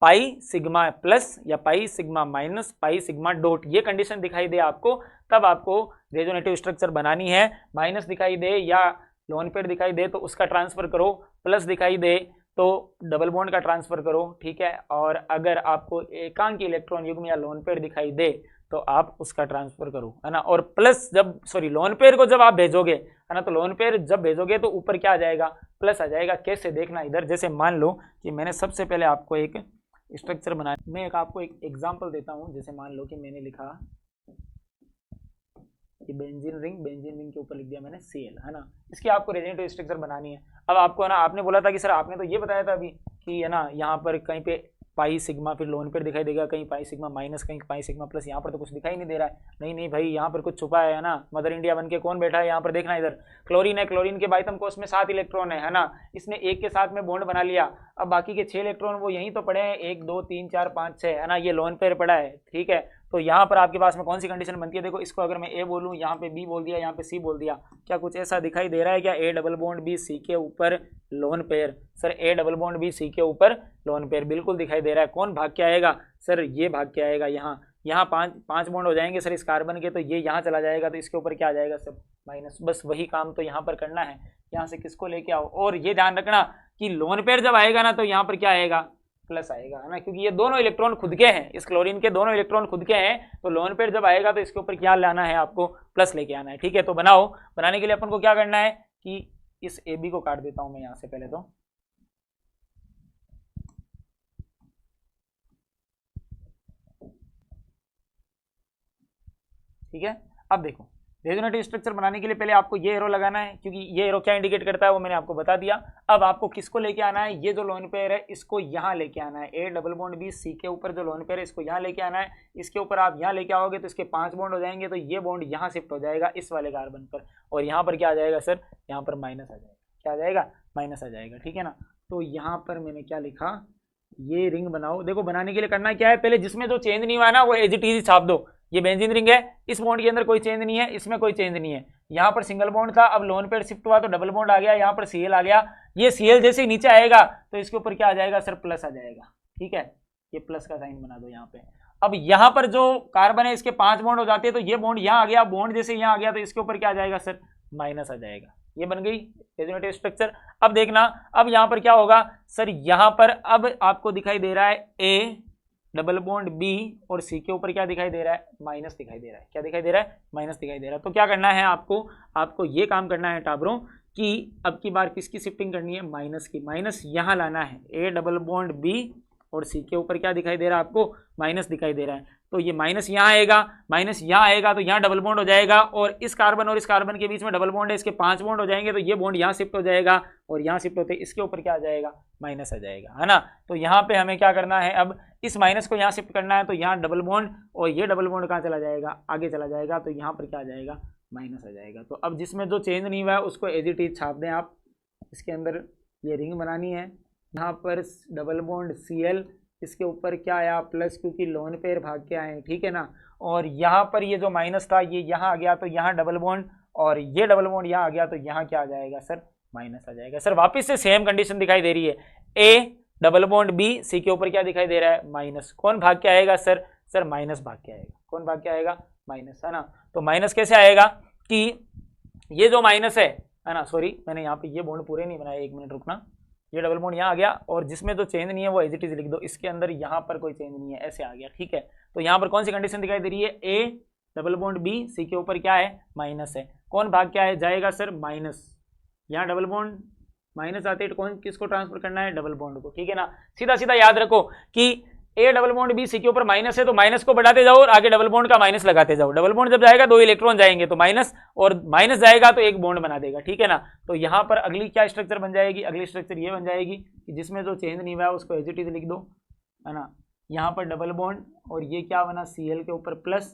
Speaker 1: पाई सिग्मा प्लस या pi sigma minus pi sigma dot. ये कंडीशन दिखाई दे आपको तब आपको रेजोनेटिव स्ट्रक्चर बनानी है। माइनस दिखाई दे या लोन पेयर दिखाई दे तो उसका ट्रांसफर करो, प्लस दिखाई दे तो डबल बॉन्ड का ट्रांसफर करो, ठीक है। और अगर आपको एकांकी इलेक्ट्रॉन युग्म या लोन पेयर दिखाई दे तो आप उसका ट्रांसफर करो, है ना। और प्लस जब, सॉरी लोन पेयर को जब आप भेजोगे, है ना, तो लोन पेयर जब भेजोगे तो ऊपर क्या आ जाएगा, प्लस आ जाएगा। कैसे देखना इधर, जैसे मान लो कि मैंने सबसे पहले आपको एक स्ट्रक्चर बनाया, मैं आपको एक एग्जांपल देता हूं। जैसे मान लो कि मैंने लिखा कि बेंजीन रिंग के ऊपर लिख दिया मैंने Cl, है ना। इसकी आपको रेजोनेटिव स्ट्रक्चर बनानी है। अब आपको, है ना, आपने बोला था कि सर आपने तो ये बताया था अभी कि, है ना, यहाँ पर कहीं पे पाई सिग्मा, फिर लोन पेयर दिखाई देगा कहीं पाई सिग्मा माइनस, कहीं पाई सिग्मा प्लस। यहाँ पर तो कुछ दिखाई नहीं दे रहा है। नहीं नहीं भाई, यहाँ पर कुछ छुपा है ना। मदर इंडिया बन के कौन बैठा है यहाँ पर, देखना इधर। क्लोरीन है, क्लोरीन के बाइथम कोष में 7 इलेक्ट्रॉन है ना। इसने एक के साथ में बॉन्ड बना लिया। अब बाकी के 6 इलेक्ट्रॉन वो यहीं तो पड़े हैं, 1 2 3 4 5 6 है ना। ये लोन पेयर पड़ा है, ठीक है। तो यहाँ पर आपके पास में कौन सी कंडीशन बनती है, देखो इसको अगर मैं ए बोलूँ, यहाँ पे बी बोल दिया, यहाँ पे सी बोल दिया, क्या कुछ ऐसा दिखाई दे रहा है क्या? A double bond B C के ऊपर lone pair. Sir A double bond B C के ऊपर लोन पेयर बिल्कुल दिखाई दे रहा है। कौन भाग के आएगा सर? ये भाग के आएगा यहाँ। यहाँ पांच बॉन्ड हो जाएंगे सर इस कार्बन के, तो ये यहाँ चला जाएगा, तो इसके ऊपर क्या आ जाएगा सर? माइनस। बस वही काम तो यहाँ पर करना है। यहाँ से किसको लेके आओ, और ये ध्यान रखना कि लोन पेयर जब आएगा ना तो यहाँ पर क्या आएगा? प्लस आएगा, है ना, क्योंकि ये दोनों इलेक्ट्रॉन खुद के हैं, इस क्लोरीन के दोनों इलेक्ट्रॉन खुद के हैं। तो लोन पेयर जब आएगा तो इसके ऊपर क्या लाना है आपको? प्लस लेके आना है, ठीक है। तो बनाओ, बनाने के लिए अपन को क्या करना है कि इस ए बी को काट देता हूं मैं यहां से पहले तो। ठीक है, अब देखो रेजोनेटिव स्ट्रक्चर बनाने के लिए पहले आपको ये एरो लगाना है, क्योंकि ये एरो क्या इंडिकेट करता है वो मैंने आपको बता दिया। अब आपको किसको लेके आना है? ये जो लोन पेयर है इसको यहाँ लेके आना है। A double bond B C के ऊपर जो लोन पेयर है इसको यहाँ लेके आना है। इसके ऊपर आप यहाँ लेके आओगे तो इसके 5 बॉन्ड हो जाएंगे, तो ये बॉन्ड यहाँ शिफ्ट हो जाएगा इस वाले कार्बन पर, और यहाँ पर क्या आ जाएगा सर? यहाँ पर माइनस आ जाएगा। क्या आ जाएगा? माइनस आ जाएगा, ठीक है ना। तो यहाँ पर मैंने क्या लिखा, ये रिंग बनाओ। देखो बनाने के लिए करना क्या है, पहले जिसमें जो चेंज नहीं हुआ है ना वो एज इट इज छाप दो। ये बेंजीन रिंग है, इस बॉन्ड के अंदर कोई चेंज नहीं है, इसमें कोई चेंज नहीं है। यहाँ पर सिंगल बॉन्ड था, अब लोन पेयर शिफ्ट हुआ तो डबल बॉन्ड आ गया, यहाँ पर सीएल आ गया। ये सीएल जैसे ही नीचे आएगा तो इसके ऊपर क्या आ जाएगा सर? प्लस आ जाएगा, ठीक है। ये प्लस का साइन बना दो यहाँ पे। अब यहाँ पर जो कार्बन है इसके 5 बॉन्ड हो जाते हैं, तो ये बॉन्ड यहाँ आ गया, बॉन्ड जैसे यहाँ आ गया तो इसके ऊपर क्या आ जाएगा सर? माइनस आ जाएगा। ये बन गई रेजोनेटिव स्ट्रक्चर। अब देखना, अब यहाँ पर क्या होगा सर? यहाँ पर अब आपको दिखाई दे रहा है ए डबल बॉन्ड बी, और सी के ऊपर क्या दिखाई दे रहा है? माइनस दिखाई दे रहा है। क्या दिखाई दे रहा है? माइनस दिखाई दे रहा है। तो क्या करना है आपको ये काम करना है टाबरों कि अब की बार किसकी शिफ्टिंग करनी है? माइनस की। माइनस यहाँ लाना है। ए डबल बॉन्ड बी और सी के ऊपर क्या दिखाई दे रहा है आपको? माइनस दिखाई दे रहा है। तो ये माइनस यहाँ आएगा, माइनस यहाँ आएगा तो यहाँ डबल बॉन्ड हो जाएगा, और इस कार्बन और इस कार्बन के बीच में डबल बॉन्ड है, इसके 5 बॉन्ड हो जाएंगे, तो ये बॉन्ड यहाँ शिफ्ट हो जाएगा, और यहाँ शिफ्ट होते इसके ऊपर क्या आ जाएगा? माइनस आ जाएगा, है ना। तो यहाँ पे हमें क्या करना है, अब इस माइनस को यहाँ शिफ्ट करना है, तो यहाँ डबल बॉन्ड, और ये डबल बॉन्ड कहाँ चला जाएगा? आगे चला जाएगा, तो यहाँ पर क्या आ जाएगा? माइनस आ जाएगा। तो अब जिसमें जो चेंज नहीं हुआ है उसको एज इट इज छाप दें आप। इसके अंदर ये रिंग बनानी है, यहाँ पर डबल बॉन्ड Cl, इसके ऊपर क्या आया? प्लस, क्योंकि लोन पेयर भाग के आए, ठीक है ना। और यहाँ पर ये जो माइनस था ये यहाँ आ गया, तो यहाँ डबल बॉन्ड, और ये डबल बॉन्ड यहाँ आ गया, तो यहाँ क्या आ जाएगा सर? माइनस आ जाएगा। सर वापस से सेम कंडीशन दिखाई दे रही है। A double bond B, C के ऊपर क्या दिखाई दे रहा है? माइनस। कौन भाग के आएगा सर? सर माइनस भाग के आएगा। कौन भाग के आएगा? माइनस, है ना। तो माइनस कैसे आएगा कि ये जो माइनस है ना, सॉरी मैंने यहाँ पे ये बॉन्ड पूरे नहीं बनाए, 1 मिनट रुकना। ये डबल बॉन्ड यहाँ आ गया, और जिसमें जो चेंज नहीं है वो एज इट इज लिख दो। इसके अंदर यहाँ पर कोई चेंज नहीं है, ऐसे आ गया, ठीक है। तो यहाँ पर कौन सी कंडीशन दिखाई दे रही है? A double bond B, C के ऊपर क्या है? माइनस है। कौन भाग क्या है जाएगा सर? माइनस। यहाँ डबल बॉन्ड माइनस आते हैं, कौन किसको ट्रांसफर करना है? डबल बॉन्ड को, ठीक है ना। सीधा सीधा याद रखो कि A double bond B C के ऊपर माइनस है, तो माइनस को बढ़ाते जाओ और आगे डबल बॉन्ड का माइनस लगाते जाओ। डबल बॉन्ड जब जाएगा 2 इलेक्ट्रॉन जाएंगे, तो माइनस, और माइनस जाएगा तो 1 बॉन्ड बना देगा, ठीक है ना। तो यहाँ पर अगली क्या स्ट्रक्चर बन जाएगी? अगली स्ट्रक्चर ये बन जाएगी कि जिसमें जो चेंज नहीं हुआ है उसको एज इट इज लिख दो, है ना। यहाँ पर डबल बॉन्ड, और ये क्या बना? Cl के ऊपर प्लस,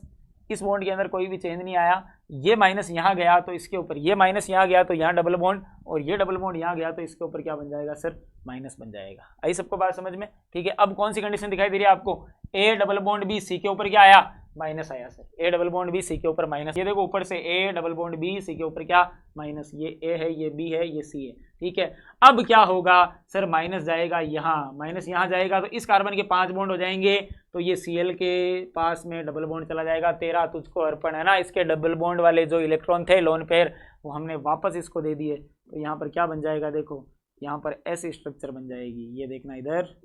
Speaker 1: इस बॉन्ड के अंदर कोई भी चेंज नहीं आया, ये माइनस यहाँ गया तो इसके ऊपर, ये माइनस यहाँ गया तो यहाँ डबल बॉन्ड, और ये डबल बॉन्ड यहाँ गया तो इसके ऊपर क्या बन जाएगा सर? माइनस बन जाएगा। आई सबको बात समझ में? ठीक है। अब कौन सी कंडीशन दिखाई दे रही है आपको? A double bond B, C के ऊपर क्या आया? माइनस आया sir. A double bond B, C के ऊपर माइनस। ये देखो ऊपर से A double bond B, C के ऊपर क्या? माइनस। ये ए है, ये बी है, ये सी है, ठीक है। अब क्या होगा सर? माइनस जाएगा यहाँ, माइनस यहाँ जाएगा तो इस कार्बन के 5 बॉन्ड हो जाएंगे, तो ये Cl के पास में डबल बॉन्ड चला जाएगा। तेरा तुझको अर्पण, है ना। इसके डबल बॉन्ड वाले जो इलेक्ट्रॉन थे लोन पेयर, वो हमने वापस इसको दे दिए। तो यहाँ पर क्या बन जाएगा? देखो यहाँ पर ऐसी स्ट्रक्चर बन जाएगी, ये देखना इधर।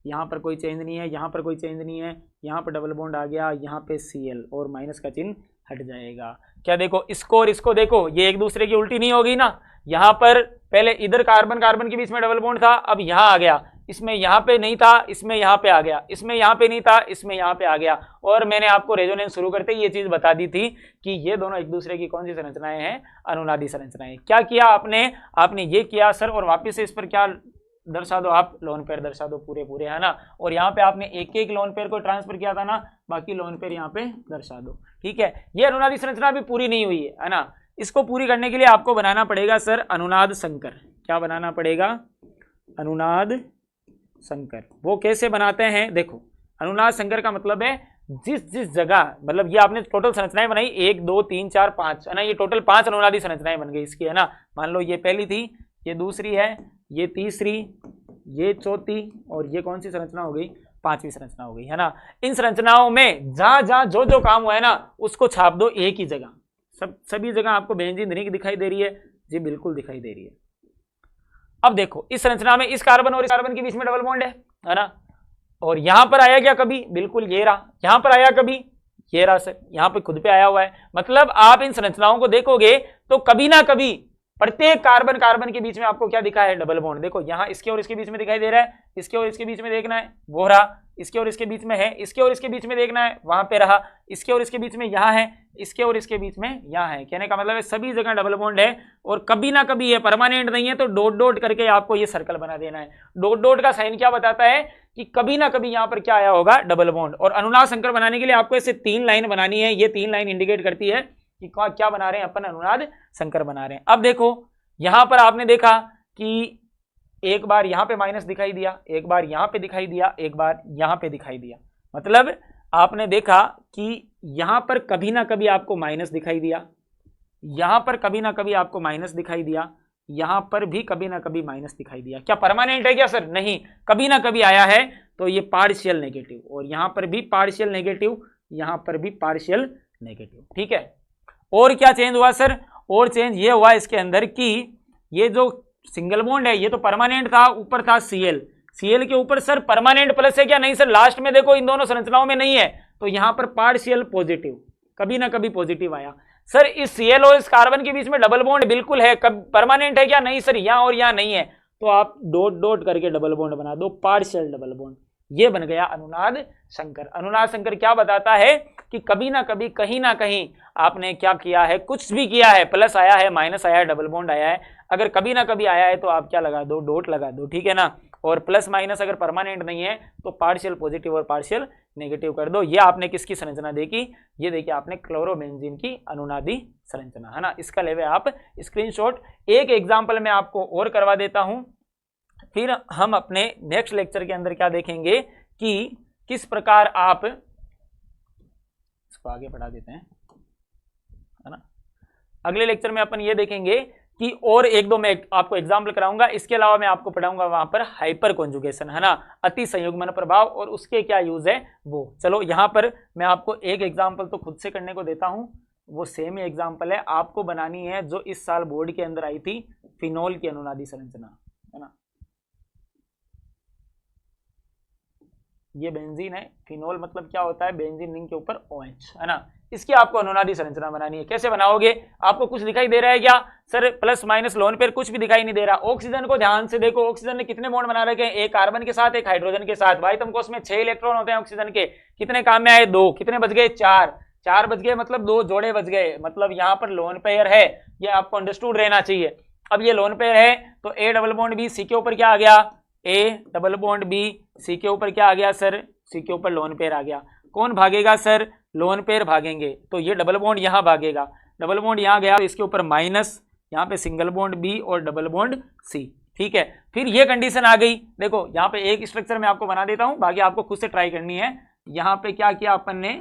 Speaker 1: यहाँ पर कोई चेंज नहीं है, यहाँ पर कोई चेंज नहीं है, यहाँ पर डबल बॉन्ड आ गया, यहाँ पे Cl, और माइनस का चिन्ह हट जाएगा। क्या देखो, इसको और इसको देखो, ये एक दूसरे की उल्टी नहीं होगी ना। यहाँ पर पहले इधर कार्बन कार्बन के बीच में डबल बॉन्ड था, अब यहाँ आ गया, इसमें यहाँ पे नहीं था, इसमें यहाँ पे आ गया, इसमें यहाँ पे नहीं था, इसमें यहाँ पे आ गया। और मैंने आपको रेजोनेंस शुरू करते ही ये चीज बता दी थी कि ये दोनों एक दूसरे की कौन सी संरचनाएं हैं? अनुनादी संरचनाएं। क्या किया आपने? आपने ये किया सर, और वापिस से इस पर क्या दर्शा दो, आप लोन पेयर दर्शा दो पूरे पूरे, है ना। और यहाँ पे आपने एक एक लोन पेयर को ट्रांसफर किया था ना, बाकी लोन पेयर यहाँ पे दर्शा दो, ठीक है। ये अनुनादी संरचना अभी पूरी नहीं हुई है ना। इसको पूरी करने के लिए आपको बनाना पड़ेगा सर अनुनाद संकर। क्या बनाना पड़ेगा? अनुनाद संकर। वो कैसे बनाते हैं? देखो, अनुनाद संकर का मतलब है जिस जिस जगह, मतलब ये आपने टोटल संरचनाएं बनाई 1 2 3 4 5, है ना। ये टोटल 5 अनुनादी संरचनाएं बन गई इसकी, है ना। मान लो ये पहली थी, ये दूसरी है, ये तीसरी, ये चौथी, और ये कौन सी संरचना हो गई? 5वीं संरचना हो गई, है ना। इन संरचनाओं में जहां जहां जो जो काम हुआ है ना, उसको छाप दो एक ही जगह। सभी जगह आपको बेंजीन रिंग दिखाई दे रही है जी? बिल्कुल दिखाई दे रही है। अब देखो, इस संरचना में इस कार्बन और इस कार्बन के बीच में डबल बॉन्ड है ना। और यहां पर आया क्या कभी? बिल्कुल ये रहा। यहां पर आया कभी? ये रहा सर, यहां पे खुद पे आया हुआ है। मतलब आप इन संरचनाओं को देखोगे तो कभी ना कभी प्रत्येक कार्बन कार्बन के बीच में आपको क्या दिखा है? Double bond. देखो, यहां इसके और इसके बीच में दिखाई दे रहा है, इसके और इसके बीच में देखना है, वो रहा। इसके और इसके बीच में है, इसके और इसके बीच में देखना है, वहां पे रहा। इसके और इसके बीच में यहां है, इसके और इसके बीच में यहां है। कहने का मतलब है सभी जगह डबल बॉन्ड है, और कभी ना कभी ये परमानेंट नहीं है, तो डॉट डॉट करके आपको ये सर्कल बना देना है। डॉट डॉट का साइन क्या बताता है? कि कभी ना कभी यहां पर क्या आया होगा? Double bond. और अनुनाद संकर बनाने के लिए आपको ऐसे 3 लाइन बनानी है। ये 3 लाइन इंडिकेट करती है कि क्या बना रहे हैं अपन? अनुनाद संकर बना रहे हैं। अब देखो, यहां पर आपने देखा कि एक बार यहां पे माइनस दिखाई दिया, एक बार यहां पे दिखाई दिया, एक बार यहां पे दिखाई दिया। मतलब आपने देखा कि यहां पर कभी ना कभी आपको माइनस दिखाई दिया, यहां पर कभी ना कभी आपको माइनस दिखाई दिया, यहां पर भी कभी ना कभी माइनस दिखाई दिया। क्या परमानेंट है क्या सर? नहीं, कभी ना कभी आया है, तो ये पार्शियल नेगेटिव। और यहां पर भी पार्शियल नेगेटिव, यहां पर भी पार्शियल नेगेटिव, ठीक है। और क्या चेंज हुआ सर? और चेंज ये हुआ इसके अंदर कि ये जो सिंगल बॉन्ड है ये तो परमानेंट था, ऊपर था Cl, Cl के ऊपर सर परमानेंट प्लस है क्या? नहीं सर, लास्ट में देखो इन दोनों संरचनाओं में नहीं है, तो यहां पर पार्शियल पॉजिटिव, कभी ना कभी पॉजिटिव आया। सर इस Cl और इस कार्बन के बीच में डबल बॉन्ड बिल्कुल है, कब परमानेंट है क्या? नहीं सर, यहां और यहां नहीं है, तो आप डॉट डॉट करके डबल बॉन्ड बना दो, पार्शियल डबल बॉन्ड। ये बन गया अनुनाद संकर। अनुनाद संकर क्या बताता है? कि कभी ना कभी कहीं ना कहीं आपने क्या किया है? कुछ भी किया है, प्लस आया है, माइनस आया है, डबल बॉन्ड आया है। अगर कभी ना कभी आया है तो आप क्या लगा दो? डॉट लगा दो, ठीक है ना। और प्लस माइनस अगर परमानेंट नहीं है तो पार्शियल पॉजिटिव और पार्शियल नेगेटिव कर दो। ये आपने किसकी संरचना देखी? ये देखिए आपने क्लोरोबेंजीन की अनुनादी संरचना, है ना। इसका लेवे आप स्क्रीनशॉट। एक एग्जाम्पल मैं आपको और करवा देता हूं, फिर हम अपने नेक्स्ट लेक्चर के अंदर क्या देखेंगे कि किस प्रकार आप इसको आगे बढ़ा देते हैं, है ना। अगले लेक्चर में अपन ये देखेंगे कि और एक दो मैं आपको एग्जाम्पल कराऊंगा। इसके अलावा मैं आपको पढ़ाऊंगा वहां पर हाइपर कॉन्जुगेशन, है ना, अति संयुग्मन प्रभाव, और उसके क्या यूज है वो। चलो यहां पर मैं आपको एक एग्जाम्पल तो खुद से करने को देता हूं, वो सेम ही एग्जाम्पल है, आपको बनानी है जो इस साल बोर्ड के अंदर आई थी, फिनोल की अनुनादी संरचना, है ना। ये बेंजीन है, फिनोल मतलब क्या होता है? बेंजीन रिंग के ऊपर OH, है ना। इसकी आपको अनुनादी संरचना बनानी है। कैसे बनाओगे? आपको कुछ दिखाई दे रहा है क्या sir? Plus minus lone pair कुछ भी दिखाई नहीं दे रहा। ऑक्सीजन को ध्यान से देखो, ऑक्सीजन ने कितने बॉन्ड बना रखे हैं? एक कार्बन के साथ, एक हाइड्रोजन के साथ। भाई तुमको उसमें 6 इलेक्ट्रॉन होते हैं ऑक्सीजन के, कितने काम में आए? 2। कितने बच गए? 4 बच गए, मतलब 2 जोड़े बच गए, मतलब यहाँ पर लोन पेयर है, ये आपको अंडरस्टूड रहना चाहिए। अब ये लोन पेयर है तो A double bond B, C के ऊपर क्या आ गया? A double bond B, C के ऊपर क्या आ गया सर? C के ऊपर लोन पेयर आ गया। कौन भागेगा सर? लोन पेयर भागेंगे, तो ये डबल बॉन्ड यहां भागेगा, डबल बॉन्ड यहां गया, तो इसके ऊपर माइनस, यहां पे सिंगल बॉन्ड B और डबल बॉन्ड C, ठीक है। फिर ये कंडीशन आ गई, देखो यहां पे एक स्ट्रक्चर मैं आपको बना देता हूं, बाकी आपको खुद से ट्राई करनी है। यहां पे क्या किया अपन ने?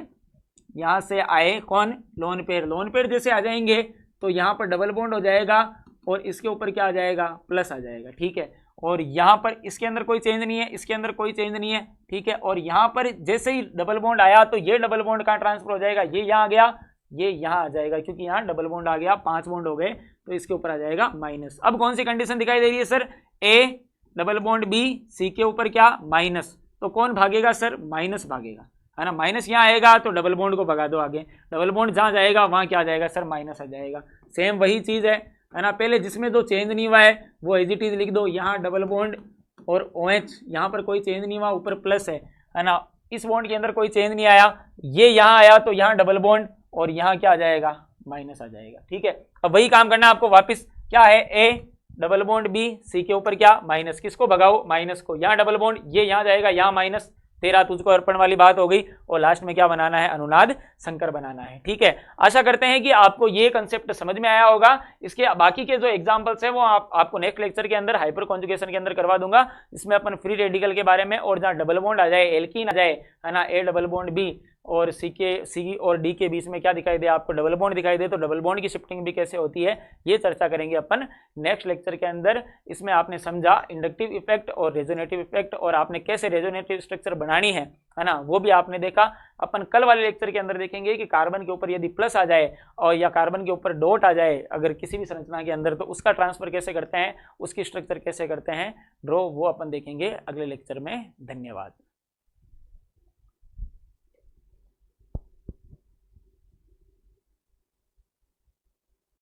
Speaker 1: यहां से आए कौन? Lone pair. लोन पेयर जैसे आ जाएंगे तो यहां पर डबल बॉन्ड हो जाएगा, और इसके ऊपर क्या आ जाएगा? प्लस आ जाएगा, ठीक है। और यहां पर इसके अंदर कोई चेंज नहीं है, इसके अंदर कोई चेंज नहीं है, ठीक है। और यहां पर जैसे ही डबल बॉन्ड आया तो ये डबल बॉन्ड कहां ट्रांसफर हो जाएगा? ये यहां आ गया, ये यहां आ जाएगा, क्योंकि यहां डबल बॉन्ड आ गया, 5 बॉन्ड हो गए, तो इसके ऊपर आ जाएगा माइनस। अब कौन सी कंडीशन दिखाई दे रही है sir? A double bond B, C के ऊपर क्या? माइनस, तो कौन भागेगा सर? माइनस भागेगा, है ना। माइनस यहाँ आएगा तो डबल बॉन्ड को भगा दो आगे, डबल बॉन्ड जहां जाएगा वहां क्या आ जाएगा सर? माइनस आ जाएगा। सेम वही चीज है ना। पहले जिसमें जो चेंज नहीं हुआ है वो एज इट इज लिख दो, यहाँ डबल बॉन्ड और OH, यहाँ पर कोई चेंज नहीं हुआ, ऊपर प्लस है ना। इस बॉन्ड के अंदर कोई चेंज नहीं आया, ये यहाँ आया तो यहाँ डबल बॉन्ड, और यहाँ क्या आ जाएगा? माइनस आ जाएगा, ठीक है। अब वही काम करना है आपको वापस। क्या है? A double bond B, C के ऊपर क्या माइनस, किसको भगाओ माइनस को, यहाँ डबल बॉन्ड, ये यहाँ जाएगा, यहाँ माइनस, तेरा तुझको अर्पण वाली बात हो गई। और लास्ट में क्या बनाना है, अनुनाद संकर बनाना है। ठीक है, आशा करते हैं कि आपको ये कंसेप्ट समझ में आया होगा। इसके बाकी के जो एग्जांपल्स है वो आपको नेक्स्ट लेक्चर के अंदर हाइपर कॉन्जुगेशन के अंदर करवा दूंगा, जिसमें अपन फ्री रेडिकल के बारे में, और जहाँ डबल बॉन्ड आ जाए, एल्कीन आ जाए, है ना, ए डबल बॉन्ड बी और सी और डी के बीच में क्या दिखाई दे, आपको डबल बॉन्ड दिखाई दे, तो डबल बॉन्ड की शिफ्टिंग भी कैसे होती है ये चर्चा करेंगे अपन नेक्स्ट लेक्चर के अंदर। इसमें आपने समझा इंडक्टिव इफेक्ट और रेजोनेटिव इफेक्ट, और आपने कैसे रेजोनेटिव स्ट्रक्चर बनानी है ना, वो भी आपने देखा। अपन कल वाले लेक्चर के अंदर देखेंगे कि कार्बन के ऊपर यदि प्लस आ जाए और या कार्बन के ऊपर डॉट आ जाए अगर किसी भी संरचना के अंदर, तो उसका ट्रांसफर कैसे करते हैं, उसकी स्ट्रक्चर कैसे करते हैं ड्रॉ, वो अपन देखेंगे अगले लेक्चर में। धन्यवाद।